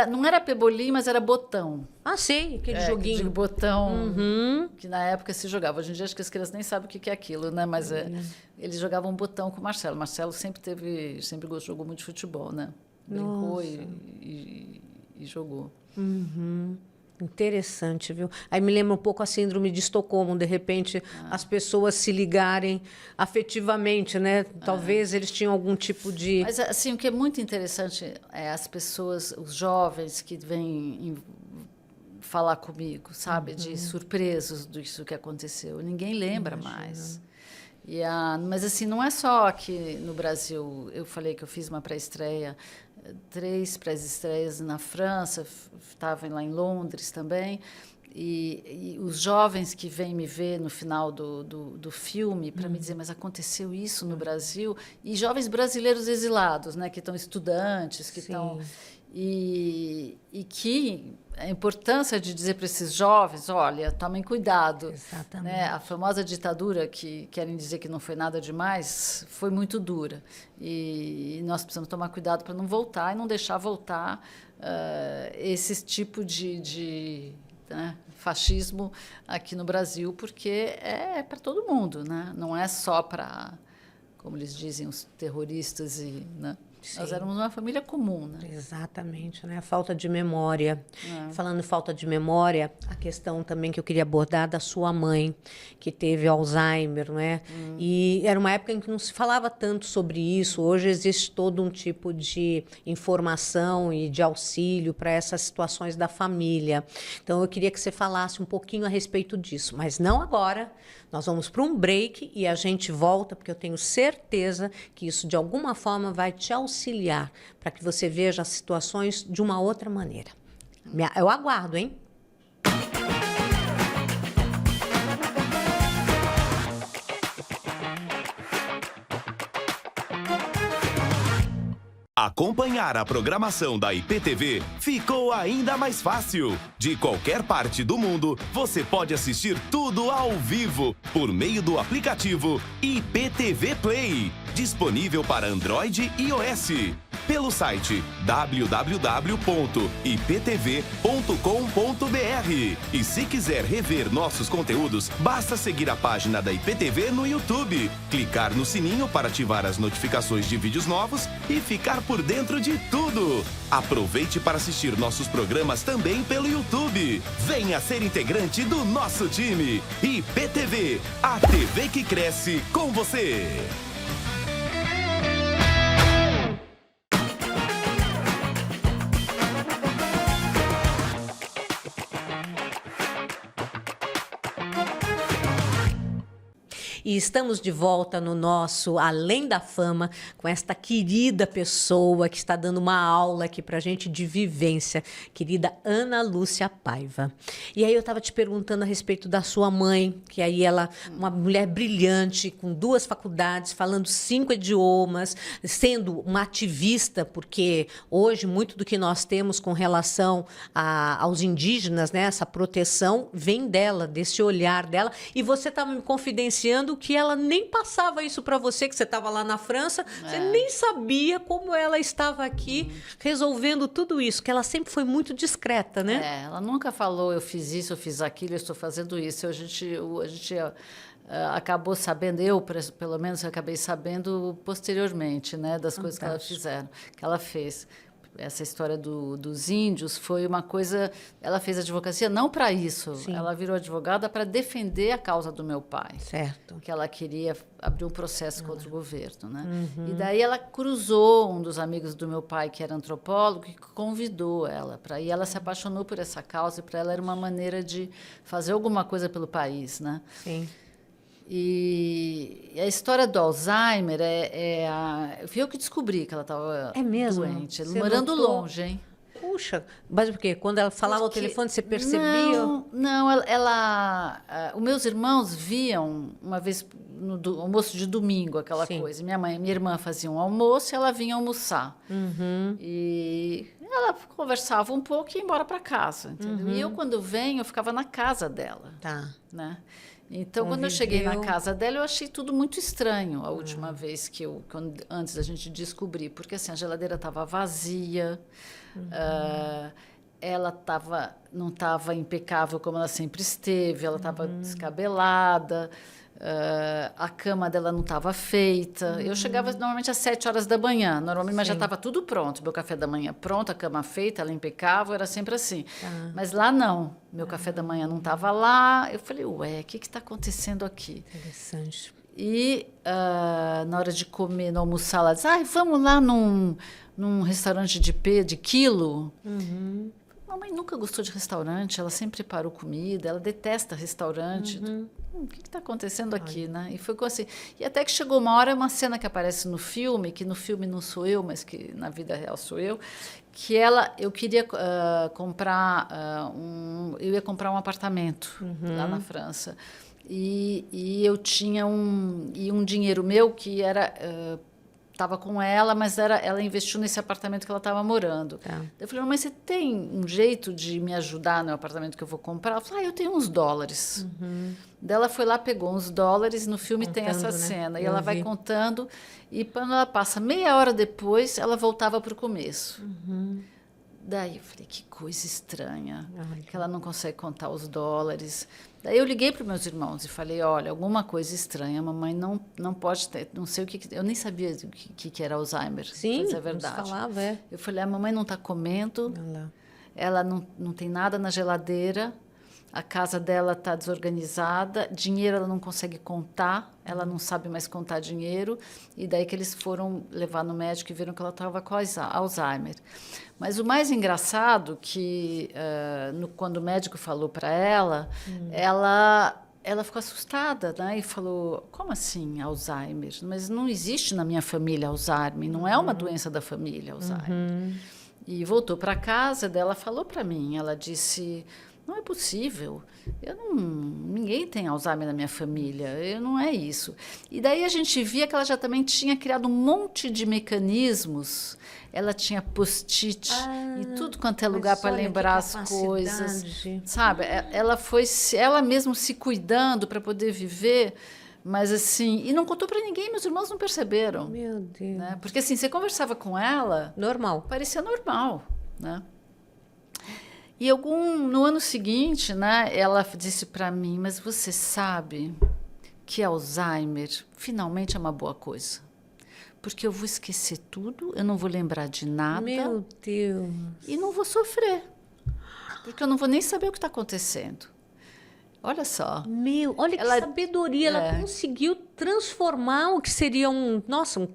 Não era pebolim, mas era botão. Ah, sei, aquele joguinho. De botão que na época se jogava. Hoje em dia acho que as crianças nem sabem o que é aquilo, né? Mas eles jogavam botão com o Marcelo. Marcelo sempre jogou muito futebol, né? Brincou e jogou. Interessante, viu? Aí me lembra um pouco a síndrome de Estocolmo, de repente as pessoas se ligarem afetivamente, né? Talvez eles tinham algum tipo de... Mas assim, o que é muito interessante é as pessoas, os jovens que vêm falar comigo, sabe? De surpresos disso que aconteceu. Ninguém lembra mais. Mas assim, não é só aqui no Brasil. Eu falei que eu fiz uma pré-estreia, 3 pré-estreias na França, estava lá em Londres também, e os jovens que vêm me ver no final do filme para me dizer, mas aconteceu isso no Brasil, e jovens brasileiros exilados, né, que estão estudantes, que estão... E que a importância de dizer para esses jovens, olha, tomem cuidado. Exatamente. Né? A famosa ditadura, que querem dizer que não foi nada demais, foi muito dura. E nós precisamos tomar cuidado para não voltar e não deixar voltar esse tipo de fascismo aqui no Brasil, porque é para todo mundo, né? Não é só para, como eles dizem, os terroristas e... Né? Nós éramos uma família comum, né? Exatamente, né? A falta de memória. Falando em falta de memória, a questão também que eu queria abordar da sua mãe, que teve Alzheimer, né? E era uma época em que não se falava tanto sobre isso. Hoje existe todo um tipo de informação e de auxílio para essas situações da família. Então, eu queria que você falasse um pouquinho a respeito disso, mas não agora. Nós vamos para um break e a gente volta, porque eu tenho certeza que isso, de alguma forma, vai te auxiliar para que você veja as situações de uma outra maneira. Eu aguardo, hein? Acompanhar a programação da IPTV ficou ainda mais fácil. De qualquer parte do mundo, você pode assistir tudo ao vivo por meio do aplicativo IPTV Play, disponível para Android e iOS. Pelo site www.iptv.com.br. E se quiser rever nossos conteúdos, basta seguir a página da IPTV no YouTube, clicar no sininho para ativar as notificações de vídeos novos e ficar por dentro de tudo. Aproveite para assistir nossos programas também pelo YouTube. Venha ser integrante do nosso time. IPTV, a TV que cresce com você. E estamos de volta no nosso Além da Fama com esta querida pessoa que está dando uma aula aqui pra gente de vivência, querida Ana Lúcia Paiva. E aí eu estava te perguntando a respeito da sua mãe, que aí ela, uma mulher brilhante, com 2 faculdades, falando 5 idiomas, sendo uma ativista, porque hoje muito do que nós temos com relação aos indígenas, né, essa proteção, vem dela, desse olhar dela. E você estava me confidenciando que ela nem passava isso para você, que você estava lá na França, você nem sabia como ela estava aqui resolvendo tudo isso, que ela sempre foi muito discreta, né? Ela nunca falou, eu fiz isso, eu fiz aquilo, eu estou fazendo isso. A gente acabou sabendo, eu, pelo menos, acabei sabendo posteriormente, né, das coisas que ela fez. Essa história dos índios foi uma coisa... Ela fez advocacia não para isso. Sim. Ela virou advogada para defender a causa do meu pai. Certo. Que ela queria abrir um processo contra o governo, né? E daí ela cruzou um dos amigos do meu pai, que era antropólogo, que convidou ela para ir. Ela se apaixonou por essa causa e para ela era uma maneira de fazer alguma coisa pelo país, né? Sim. E a história do Alzheimer fui eu que descobri que ela estava doente. Morando longe, hein? Puxa, mas por quê? Quando ela falava ao telefone, você percebia? Não, os meus irmãos viam uma vez no almoço de domingo, aquela coisa. Minha irmã fazia um almoço e ela vinha almoçar. E ela conversava um pouco e ia embora para casa, entendeu? E eu, quando venho, eu ficava na casa dela. Tá. Né? Então, quando eu cheguei na casa dela, eu achei tudo muito estranho a última vez antes da gente descobrir, porque assim, a geladeira estava vazia, ela não estava impecável como ela sempre esteve, ela estava descabelada, a cama dela não estava feita. Eu chegava normalmente às 7 horas da manhã, mas já estava tudo pronto, meu café da manhã pronto, a cama feita, ela impecável, era sempre assim. Mas lá não, meu café da manhã não estava lá. Eu falei, ué, o que está acontecendo aqui? Interessante. E na hora de comer, no almoçar, ela disse, vamos lá num restaurante de quilo. Mamãe nunca gostou de restaurante, ela sempre preparou comida, ela detesta restaurante. O que está acontecendo aqui, né? E foi assim. E até que chegou uma cena que aparece no filme, que no filme não sou eu, mas que na vida real sou eu, que eu queria comprar eu ia comprar um apartamento lá na França. E eu tinha um dinheiro meu que era... estava com ela, mas ela investiu nesse apartamento que ela estava morando. Tá. Eu falei, mas você tem um jeito de me ajudar no apartamento que eu vou comprar? Ela falou, eu tenho uns dólares. Daí ela foi lá, pegou uns dólares, no filme contando, tem essa cena, e ela vai contando, e quando ela passa meia hora depois, ela voltava para o começo. Daí eu falei, que coisa estranha, que ela não consegue contar os dólares. Daí eu liguei para os meus irmãos e falei, olha, alguma coisa estranha, a mamãe não pode ter, não sei o que... Eu nem sabia o que era Alzheimer, sim, mas é verdade. Falava, Eu falei, a mamãe não está comendo, ela não tem nada na geladeira, a casa dela está desorganizada, dinheiro ela não consegue contar, ela não sabe mais contar dinheiro, e daí que eles foram levar no médico e viram que ela estava com Alzheimer. Mas o mais engraçado que, quando o médico falou para ela, ela ficou assustada, né? E falou, como assim Alzheimer? Mas não existe na minha família Alzheimer, não é uma doença da família Alzheimer. E voltou para casa dela, falou para mim, ela disse... Não é possível. Ninguém tem Alzheimer na minha família. Não é isso. E daí a gente via que ela já também tinha criado um monte de mecanismos. Ela tinha post-it e tudo quanto é lugar para lembrar as coisas. Sabe? Ela foi ela mesma se cuidando para poder viver. Mas assim, e não contou para ninguém, meus irmãos não perceberam. Meu Deus. Né? Porque assim, você conversava com ela... Normal. Parecia normal, né? E no ano seguinte, né, ela disse para mim, mas você sabe que Alzheimer finalmente é uma boa coisa? Porque eu vou esquecer tudo, eu não vou lembrar de nada. Meu Deus. E não vou sofrer, porque eu não vou nem saber o que está acontecendo. Olha só. Olha que sabedoria. Ela conseguiu transformar o que seria um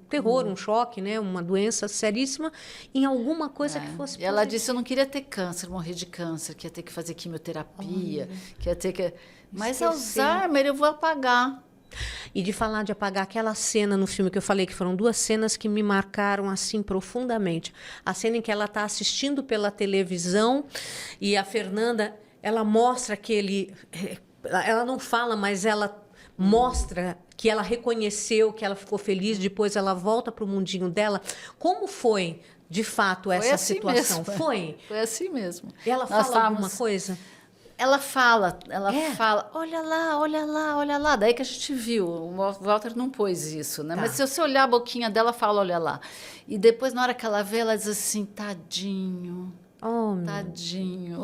terror, um choque, né? Uma doença seríssima, em alguma coisa que fosse positiva. Ela disse, eu não queria ter câncer, morrer de câncer, que ia ter que fazer quimioterapia, que ia ter que... Mas Alzheimer eu vou apagar. E de falar de apagar aquela cena no filme que eu falei, que foram 2 cenas que me marcaram assim profundamente. A cena em que ela está assistindo pela televisão e a Fernanda, ela mostra aquele... Ela não fala, mas ela mostra que ela reconheceu, que ela ficou feliz, depois ela volta para o mundinho dela. Como foi, de fato, essa assim situação? Mesmo. Foi? Foi assim mesmo. E ela fala alguma coisa? Ela fala, olha lá, olha lá, olha lá. Daí que a gente viu, o Walter não pôs isso, né? Tá. Mas se você olhar a boquinha dela, fala, olha lá. E depois, na hora que ela vê, ela diz assim, tadinho, Oh, tadinho.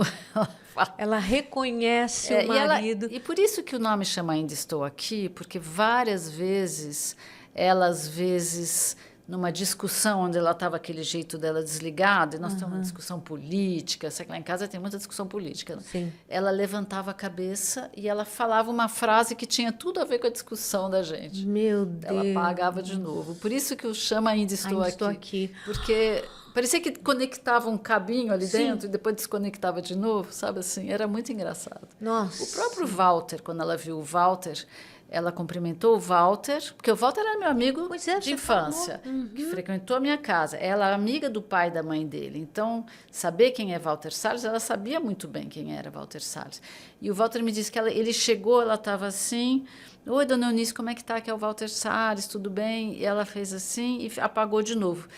ela reconhece o marido. E por isso que o nome chama Ainda Estou Aqui, porque várias vezes, ela às vezes... numa discussão onde ela estava aquele jeito dela desligada, e nós temos uma discussão política, sei que lá em casa tem muita discussão política. Né? Sim. Ela levantava a cabeça e ela falava uma frase que tinha tudo a ver com a discussão da gente. Meu Deus. Ela apagava de novo. Por isso que o chama Ainda Estou Aqui. Porque parecia que conectava um cabinho ali dentro e depois desconectava de novo, sabe assim? Era muito engraçado. Nossa. O próprio Walter, quando ela viu o Walter... Ela cumprimentou o Walter, porque o Walter era meu amigo de infância, que frequentou a minha casa. Ela era amiga do pai e da mãe dele. Então, saber quem é Walter Salles, ela sabia muito bem quem era Walter Salles. E o Walter me disse que ele chegou, ela estava assim... Oi, dona Eunice, como é que está? Aqui é o Walter Salles, tudo bem? E ela fez assim e apagou de novo.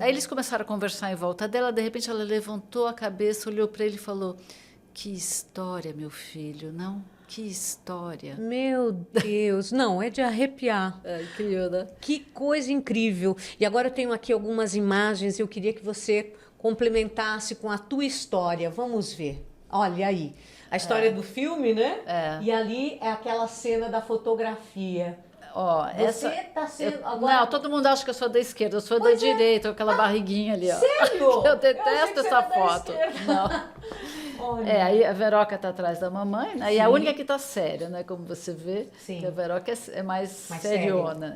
Aí eles começaram a conversar em volta dela, de repente ela levantou a cabeça, olhou para ele e falou... Que história, meu filho, não? Que história. Meu Deus. Não, é de arrepiar. É incrível, né? Que coisa incrível. E agora eu tenho aqui algumas imagens e eu queria que você complementasse com a tua história. Vamos ver. Olha aí. A história do filme, né? É. E ali é aquela cena da fotografia. Ó, Você está sendo... agora... Não, todo mundo acha que eu sou da esquerda, eu sou da direita, com aquela barriguinha ali, ó. Sério? Eu detesto essa foto. Não. Olha. Aí a Veroca está atrás da mamãe, né? E a única que está séria, né? Como você vê, que a Veroca é mais seriona.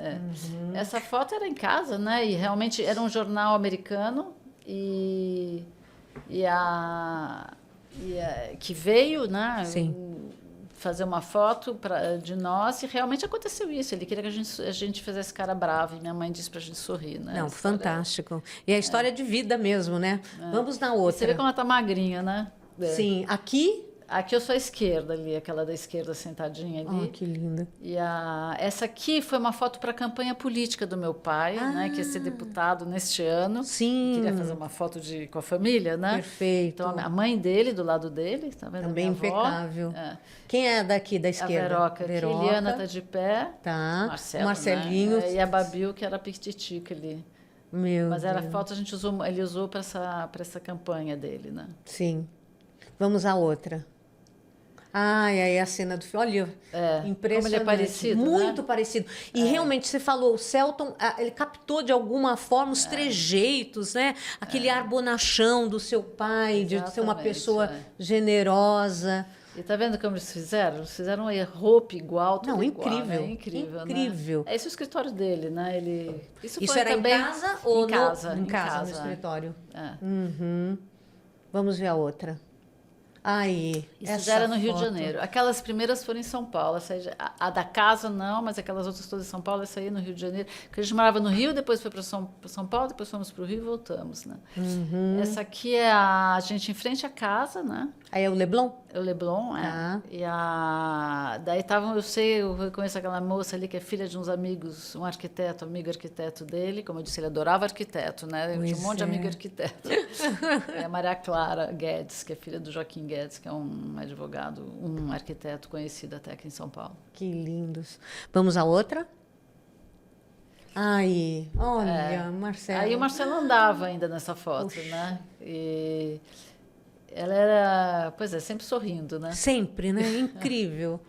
É. Essa foto era em casa, né? E realmente era um jornal americano que veio, né? Fazer uma foto de nós e realmente aconteceu isso. Ele queria que a gente fizesse cara brava e minha mãe disse para a gente sorrir, né? Não, fantástico. E a história de vida mesmo, né? Vamos na outra. E você vê como ela tá magrinha, né? Sim, aqui... Aqui eu sou a esquerda ali, aquela da esquerda sentadinha ali. Oh, que linda. E essa aqui foi uma foto para a campanha política do meu pai, né, que ia ser deputado neste ano. Sim. Queria fazer uma foto com a família, né? Perfeito. Então a mãe dele do lado dele, tá vendo? Também impecável. É. Quem é daqui da esquerda? A Veroca. Eliana tá de pé. Tá. Marcelinho. Né? E a Babil, que era a Pictitica ali. Mas era a foto ele usou para essa campanha dele, né? Sim. Vamos à outra. Aí a cena do filme, olha, impressionante. Como ele é parecido, muito parecido. E realmente, você falou, o Selton, ele captou de alguma forma os trejeitos, né? Aquele ar bonachão do seu pai, de ser uma pessoa generosa. E tá vendo como eles fizeram? Eles fizeram uma roupa igual, tudo incrível. Igual, né? Incrível, incrível. Né? Esse é o escritório dele, né? Isso era também em casa ou em casa, no escritório? Vamos ver a outra. Isso já era no Rio de Janeiro. Aquelas primeiras foram em São Paulo. A da casa não, mas aquelas outras todas em São Paulo, essa aí no Rio de Janeiro. Porque a gente morava no Rio, depois foi para São Paulo, depois fomos para o Rio e voltamos, né? Essa aqui é a gente em frente à casa, né? Aí é o Leblon? É o Leblon, é. E daí eu reconheço aquela moça ali que é filha de uns amigos, um amigo arquiteto dele, como eu disse, ele adorava arquiteto, né? Eu tinha um monte de amigo arquiteto. É a Maria Clara Guedes, que é filha do Joaquim Guedes, que é um advogado, um arquiteto conhecido até aqui em São Paulo. Que lindos. Vamos à outra? Olha, Marcelo. Aí o Marcelo andava ainda nessa foto, né? E ela era, sempre sorrindo, né? Sempre, né? Incrível.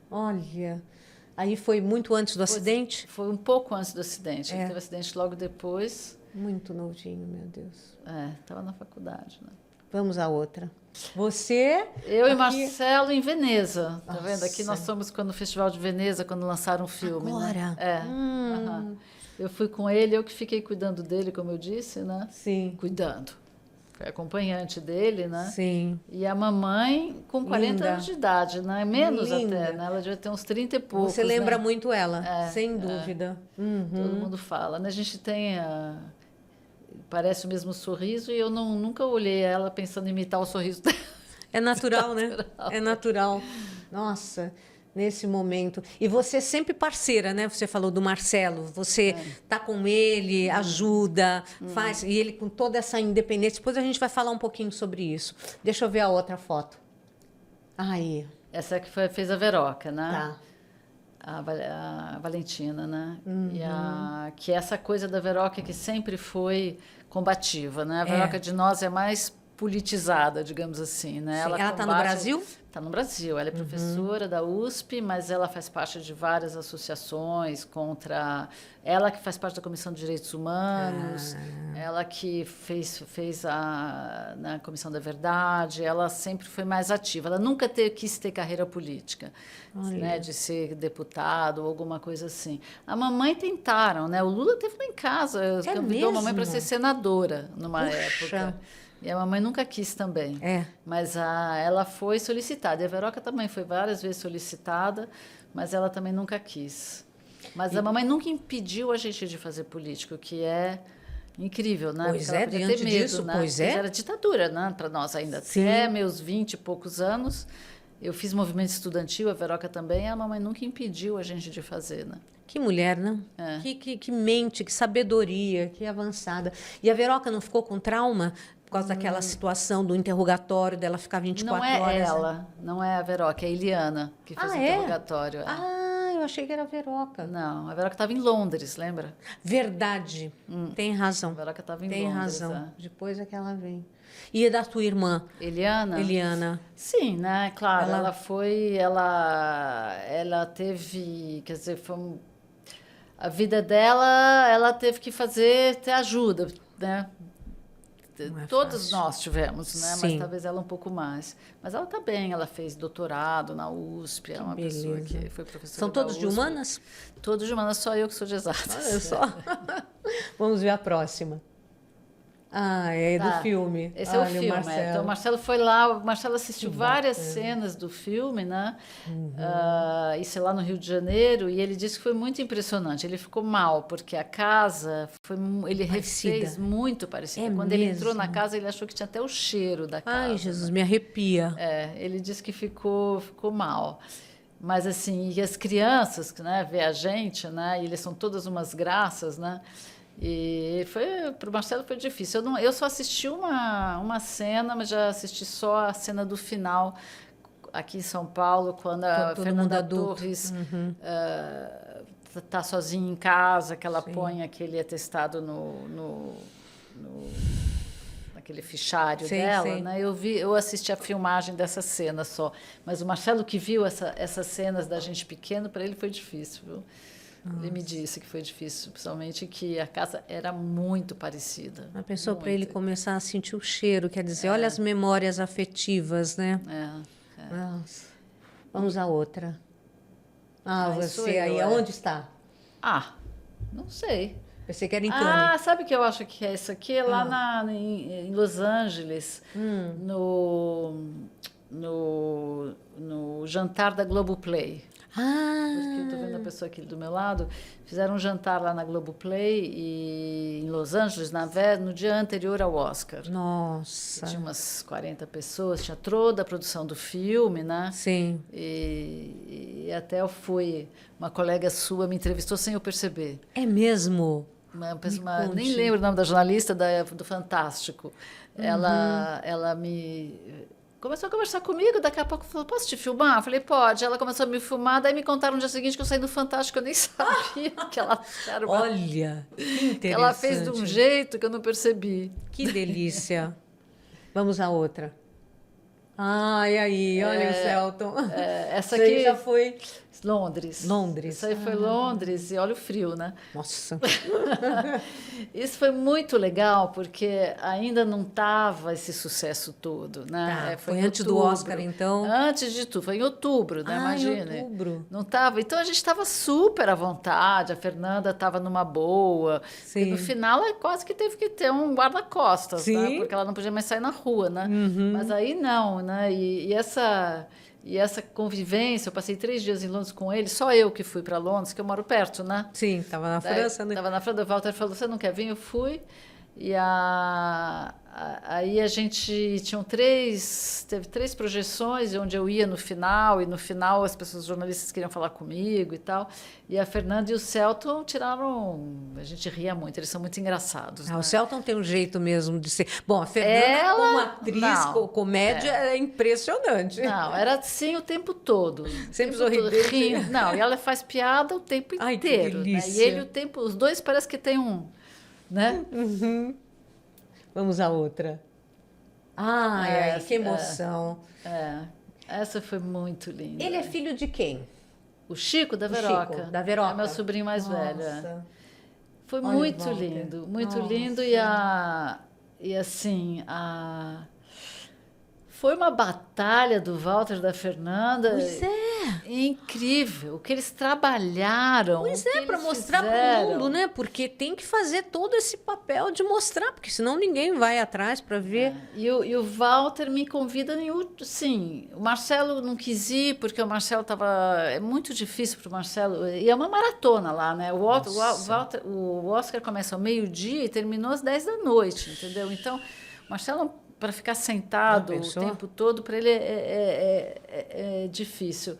Olha, aí foi muito antes do acidente? Foi um pouco antes do acidente. Ele teve acidente logo depois. Muito novinho, meu Deus. Estava na faculdade, né? Vamos à outra. Você? Eu e Marcelo em Veneza. Tá vendo? Aqui nós fomos no Festival de Veneza, quando lançaram o filme. Agora? Né? Eu fui com ele, eu que fiquei cuidando dele, como eu disse, né? Sim. Cuidando. foi acompanhante dele, né? Sim. E a mamãe com 40 Linda. anos de idade, né? Menos Linda. até, né? Ela devia ter uns 30 e poucos, Você lembra né? muito ela, sem dúvida. Todo mundo fala, né? A gente tem parece o mesmo sorriso e eu nunca olhei ela pensando em imitar o sorriso dela. É natural, né? É natural. Nossa, nesse momento. E você é sempre parceira, né? Você falou do Marcelo. Você tá com ele, ajuda, faz. E ele com toda essa independência. Depois a gente vai falar um pouquinho sobre isso. Deixa eu ver a outra foto. Aí. Essa que fez a Veroca, né? Tá. A Valentina, né? Que essa coisa da Veroca que sempre foi combativa, né? A Veroca de nós é mais politizada, digamos assim, né? Sim. Ela está no Brasil? Está no Brasil. Ela é professora da USP, mas ela faz parte de várias associações contra... Ela que faz parte da Comissão de Direitos Humanos, ela que fez na Comissão da Verdade, ela sempre foi mais ativa. Ela nunca quis ter carreira política, né? De ser deputado ou alguma coisa assim. A mamãe tentaram, né? O Lula teve lá em casa, convidou a mamãe para ser senadora numa época. E a mamãe nunca quis também. Mas ela foi solicitada. E a Veroca também foi várias vezes solicitada, mas ela também nunca quis. Mas a mamãe nunca impediu a gente de fazer política, o que é incrível, né? Pois porque ela podia diante ter medo, disso, né? pois é. Era ditadura, né? Para nós ainda. Sim. Até meus 20 e poucos anos, eu fiz movimento estudantil, a Veroca também, e a mamãe nunca impediu a gente de fazer, né? Que mulher, né? Que mente, que sabedoria, que avançada. E a Veroca não ficou com trauma por causa daquela situação do interrogatório dela ficar 24 horas? Não é ela, não é a Veroca, é a Eliana que fez o interrogatório. Eu achei que era a Veroca. Não, a Veroca estava em Londres, lembra? Verdade. Tem razão. A Veroca estava em Tem Londres. razão. Depois é que ela vem. E da tua irmã? Eliana? Sim, né? Claro, ela teve, quer dizer, a vida dela, ela teve que ter ajuda, né? Todos nós tivemos, né? Sim. Mas talvez ela um pouco mais. Mas ela está bem, ela fez doutorado na USP, é uma pessoa que foi professora. São todos da de USP. humanas? Todos de humanas, só eu que sou de exatas. Olha só. Vamos ver a próxima. É do filme. Esse é o filme. Então, o Marcelo foi lá, o Marcelo assistiu várias cenas do filme, né? Isso é lá no Rio de Janeiro, e ele disse que foi muito impressionante. Ele ficou mal, porque a casa, ele refez muito parecida. Quando ele entrou na casa, ele achou que tinha até o cheiro da casa. Ai, Jesus, me arrepia. Ele disse que ficou mal. Mas, assim, e as crianças, né, vê a gente, né? E eles são todas umas graças, né? E para o Marcelo foi difícil. Eu só assisti uma cena, mas já assisti só a cena do final, aqui em São Paulo, quando a Fernanda Torres está sozinha em casa, que ela põe aquele atestado naquele fichário dela. Né? Eu assisti a filmagem dessa cena só. Mas o Marcelo, que viu essas cenas da gente pequeno, para ele foi difícil, viu? Ele me disse que foi difícil, principalmente que a casa era muito parecida. A pessoa, para ele começar a sentir o cheiro, quer dizer, olha as memórias afetivas, né? Nossa. Vamos à outra. Você aí, aonde está? Não sei. Pensei que era em Cannes. Sabe o que eu acho que é isso aqui? É lá em Los Angeles, no jantar da Globoplay. Porque eu estou vendo a pessoa aqui do meu lado. Fizeram um jantar lá na Globoplay em Los Angeles, no dia anterior ao Oscar. Nossa. Tinha umas 40 pessoas, tinha toda a produção do filme, né? Sim. E até eu fui, uma colega sua me entrevistou sem eu perceber. É mesmo? Nem lembro o nome da jornalista do Fantástico. Ela me começou a conversar comigo, daqui a pouco falou, posso te filmar? Eu falei, pode. Ela começou a me filmar, daí me contaram no dia seguinte que eu saí do Fantástico, eu nem sabia que ela era uma... Olha, que interessante. Ela fez de um jeito que eu não percebi. Que delícia. Vamos à outra. Ai, aí, olha o Celton. Essa Você aqui já foi... Londres. Londres. Isso aí foi Londres, e olha o frio, né? Nossa. Isso foi muito legal, porque ainda não estava esse sucesso todo, né? Tá, foi em antes do outubro. Oscar, então? Antes de tudo, foi em outubro, né? Imagina. Em outubro. Não estava. Então a gente estava super à vontade, a Fernanda estava numa boa. Sim. E no final ela quase que teve que ter um guarda-costas, né? Sim. Porque ela não podia mais sair na rua, né? Mas aí não, né? E essa convivência, eu passei 3 dias em Londres com ele, só eu que fui para Londres, que eu moro perto, né? Sim, estava na França, né? Estava na França, o Walter falou, você não quer vir? Eu fui. E aí a gente teve 3 projeções onde eu ia no final, e no final as pessoas, os jornalistas queriam falar comigo e tal. E a Fernanda e o Celton tiraram. A gente ria muito, eles são muito engraçados. Ah, né? o Celton tem um jeito mesmo de ser. Bom, a Fernanda, como atriz, comédia, é impressionante. Não, era assim o tempo todo. Sempre o tempo todo, sorridente. rindo. Não, e ela faz piada o tempo Ai, que inteiro. Né? delícia. E ele o tempo. Os dois parece que tem um. Né? Vamos à outra. Ai, Essa, que emoção. Essa foi muito linda. Ele é filho de quem? O Chico da O Veroca. Chico, da Veroca. É meu sobrinho mais velho. É. Nossa. Foi Olha, muito Walter. lindo, muito Nossa. lindo. E assim, foi uma batalha do Walter e da Fernanda. Pois é. Incrível. O que eles trabalharam. Pois o que é, para eles mostrar para o fizeram. mundo, né? Porque tem que fazer todo esse papel de mostrar, porque senão ninguém vai atrás para ver. E o Walter me convida sim. O Marcelo não quis ir, porque o Marcelo estava. É muito difícil para o Marcelo. E é uma maratona lá, né? O Oscar começa ao meio-dia e terminou às 10 da noite, entendeu? Então, o Marcelo, para ficar sentado o tempo todo, para ele é difícil.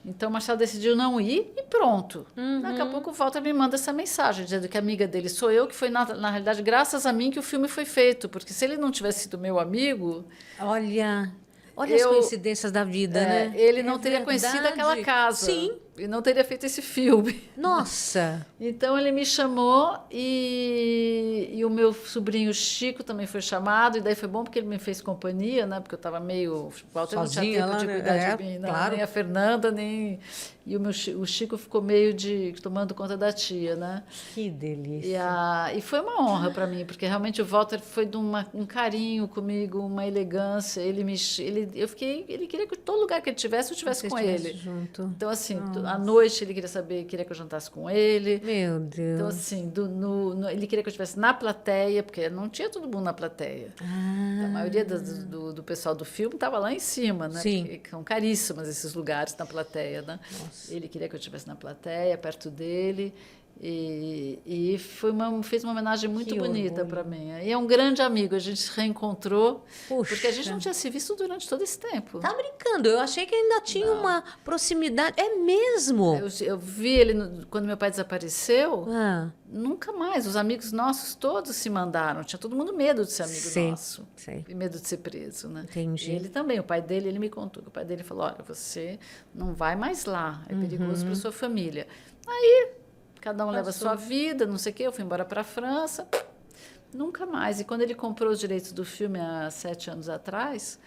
Então, o Marcelo decidiu não ir e pronto. Daqui a pouco o Walter me manda essa mensagem, dizendo que a amiga dele sou eu, que foi, na realidade, graças a mim que o filme foi feito. Porque se ele não tivesse sido meu amigo... Olha as coincidências da vida, né? Ele não teria conhecido aquela casa. Sim. E não teria feito esse filme. Nossa! Então, ele me chamou e o meu sobrinho Chico também foi chamado. E daí foi bom porque ele me fez companhia, né? Porque eu estava meio... O Walter não tinha tempo de cuidar de mim. Claro. Nem a Fernanda, nem... E o Chico ficou meio tomando conta da tia, né? Que delícia. E foi uma honra para mim, porque realmente o Walter foi de um carinho comigo, uma elegância. Ele queria que todo lugar que ele tivesse, eu estivesse com ele. Junto. Então, assim, à noite ele queria que eu jantasse com ele. Meu Deus. Então, assim, ele queria que eu estivesse na plateia, porque não tinha todo mundo na plateia. A maioria do pessoal do filme estava lá em cima, né? Sim. Porque são caríssimos esses lugares na plateia, né? Nossa. Ele queria que eu estivesse na plateia, perto dele. E fez uma homenagem muito bonita para mim. E é um grande amigo, a gente se reencontrou, porque a gente não tinha se visto durante todo esse tempo. Tá brincando? Eu achei que ainda tinha uma proximidade. É mesmo? Eu vi ele quando meu pai desapareceu, Ah, nunca mais. Os amigos nossos todos se mandaram. Tinha todo mundo medo de ser amigo nosso. sei. E medo de ser preso, né? Entendi. E ele também, o pai dele, ele me contou. O pai dele falou, olha, você não vai mais lá, é perigoso para sua família. Aí, cada um leva a sua vida, não sei o quê. Eu fui embora para a França, nunca mais. E quando ele comprou os direitos do filme há 7 anos atrás,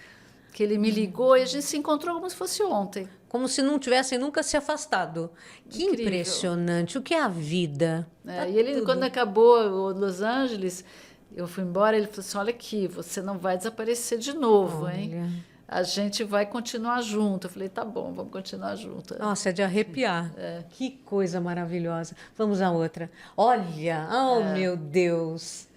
que ele me ligou e a gente se encontrou como se fosse ontem. Como se não tivessem nunca se afastado. Que Incrível. Impressionante. O que é a vida? Tá E ele, tudo. quando acabou o Los Angeles, eu fui embora, ele falou assim, olha aqui, você não vai desaparecer de novo, hein? A gente vai continuar junto. Eu falei, tá bom, vamos continuar junto. Nossa, é de arrepiar. Que coisa maravilhosa. Vamos à outra. Olha, oh meu Deus.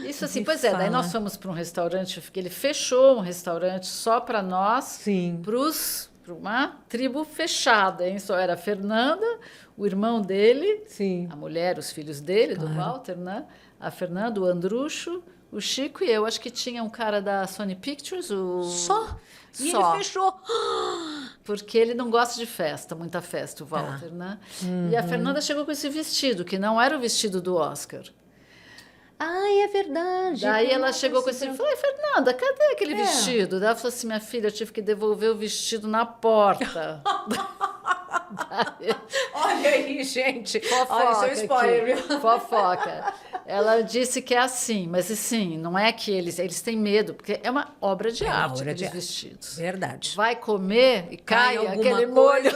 Isso assim, Me pois é, daí fala. nós fomos para um restaurante, ele fechou um restaurante só para nós, Sim. para uma tribo fechada, hein? Só era a Fernanda, o irmão dele, Sim. a mulher, os filhos dele, do Walter, né? A Fernanda, o Andrucho, o Chico e eu. Acho que tinha um cara da Sony Pictures, Só? E Só. ele fechou. Porque ele não gosta de festa, muita festa, o Walter, né? E a Fernanda chegou com esse vestido, que não era o vestido do Oscar. Ai, é verdade. Daí Tem ela uma chegou com esse... Eu falei, Fernanda, cadê aquele vestido? Daí ela falou assim, minha filha, eu tive que devolver o vestido na porta. Olha aí, gente. Fofoca Olha, isso é um spoiler, aqui. viu? Fofoca. Ela disse que é assim, mas assim, não é que eles têm medo, porque é uma obra de arte aqueles vestidos. Verdade. Vai comer e cai alguma aquele coisa. molho.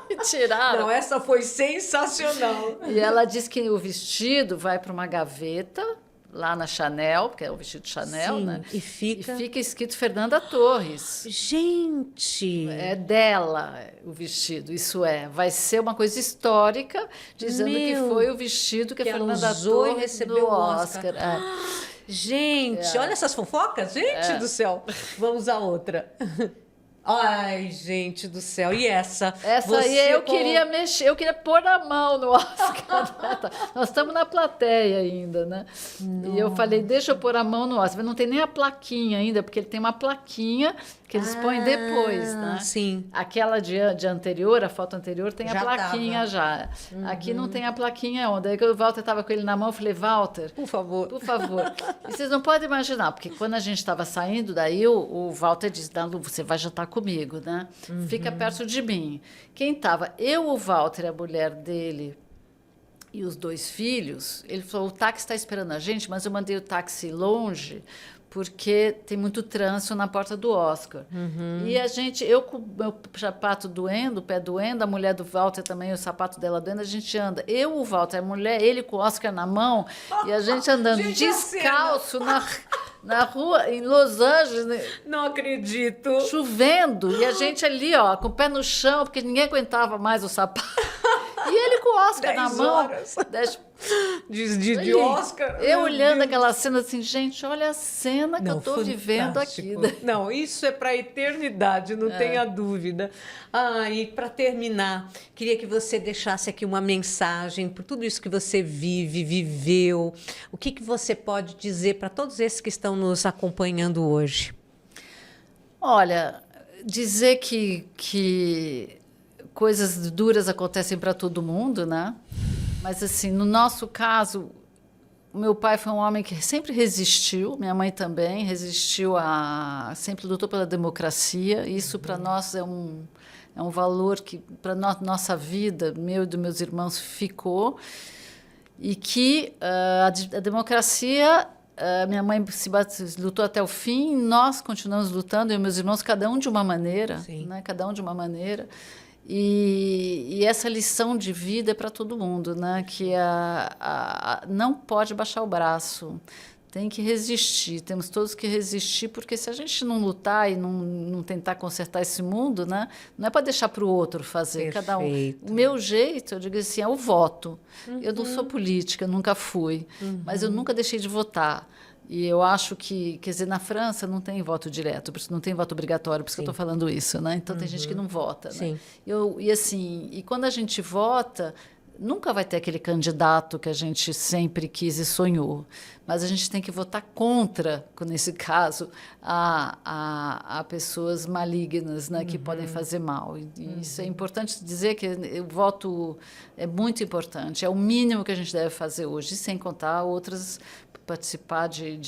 E tiraram. Não, essa foi sensacional. E ela disse que o vestido vai para uma gaveta lá na Chanel, porque é o vestido Chanel, Sim, né? e fica escrito Fernanda Torres. Gente! É dela o vestido, isso é. Vai ser uma coisa histórica, dizendo que foi o vestido que a ela Fernanda usou e Torres recebeu no o Oscar. Gente, olha essas fofocas, gente do céu. Vamos a outra. Ai, gente do céu. E essa? Essa aí eu queria mexer, eu queria pôr a mão no Oscar. Nós estamos na plateia ainda, né? Nossa. E eu falei, deixa eu pôr a mão no Oscar. Não tem nem a plaquinha ainda, porque ele tem uma plaquinha que eles põem depois, né? Sim. Aquela de anterior, a foto anterior, tem Já a plaquinha tava. já. Aqui não tem a plaquinha onde. Aí que o Walter estava com ele na mão, eu falei, Walter, Por favor. por favor. E vocês não podem imaginar, porque quando a gente estava saindo daí, o Walter disse, Lu, você vai jantar comigo, né? Fica perto de mim. Quem estava? Eu, o Walter, a mulher dele e os 2 filhos, ele falou, o táxi está esperando a gente, mas eu mandei o táxi longe, porque tem muito trânsito na porta do Oscar. E a gente, eu com o meu sapato doendo, o pé doendo, a mulher do Walter também, o sapato dela doendo, a gente anda. Eu, o Walter, a mulher, ele com o Oscar na mão, e a gente andando Gente, descalço na rua, em Los Angeles, né? Não acredito. Chovendo, e a gente ali, ó, com o pé no chão, porque ninguém aguentava mais o sapato. E ele com o Oscar 10 na mão. horas. De Oscar. Eu olhando aquela cena assim, gente, olha a cena que eu estou vivendo aqui. fantástico. Não, isso é para a eternidade, não tenha dúvida. E para terminar, queria que você deixasse aqui uma mensagem por tudo isso que você viveu. O que você pode dizer para todos esses que estão nos acompanhando hoje? Olha, dizer que coisas duras acontecem para todo mundo, né? Mas, assim, no nosso caso, o meu pai foi um homem que sempre resistiu, minha mãe também resistiu, sempre lutou pela democracia. Isso, para nós, é um valor que, para nossa vida, meu e dos meus irmãos, ficou. E que a democracia... minha mãe lutou até o fim, nós continuamos lutando, eu e meus irmãos, cada um de uma maneira, né? Cada um de uma maneira. E essa lição de vida é para todo mundo, né? Que não pode baixar o braço, tem que resistir, temos todos que resistir, porque se a gente não lutar e não tentar consertar esse mundo, né? Não é para deixar para o outro fazer, Perfeito. cada um. O meu jeito, eu digo assim, é o voto. Eu não sou política, nunca fui, mas eu nunca deixei de votar. E eu acho que, quer dizer, na França não tem voto direto, não tem voto obrigatório, por isso que eu estou falando isso, né? Então tem gente que não vota, né? Sim. E quando a gente vota, nunca vai ter aquele candidato que a gente sempre quis e sonhou. Mas a gente tem que votar contra, nesse caso, a pessoas malignas, né, que podem fazer mal. E isso é importante dizer, que o voto é muito importante, é o mínimo que a gente deve fazer hoje, sem contar outras, participar de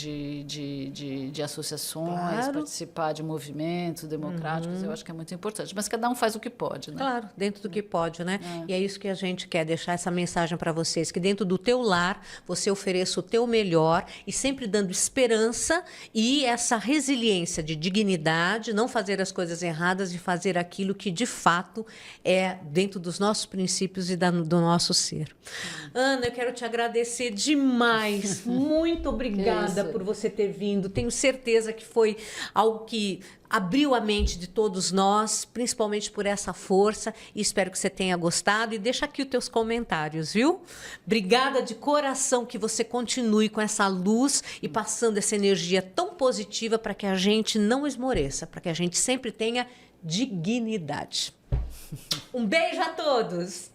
associações, Claro. participar de movimentos democráticos, eu acho que é muito importante. Mas cada um faz o que pode, né? Claro, dentro do que pode, né? E é isso que a gente quer, deixar essa mensagem para vocês, que dentro do teu lar, você ofereça o teu melhor e sempre dando esperança e essa resiliência de dignidade, não fazer as coisas erradas e fazer aquilo que, de fato, é dentro dos nossos princípios e do nosso ser. Ana, eu quero te agradecer demais. Muito obrigada por você ter vindo. Tenho certeza que foi algo que abriu a mente de todos nós, principalmente por essa força, e espero que você tenha gostado. E deixa aqui os teus comentários, viu? Obrigada de coração, que você continue com essa luz e passando essa energia tão positiva para que a gente não esmoreça, para que a gente sempre tenha dignidade. Um beijo a todos!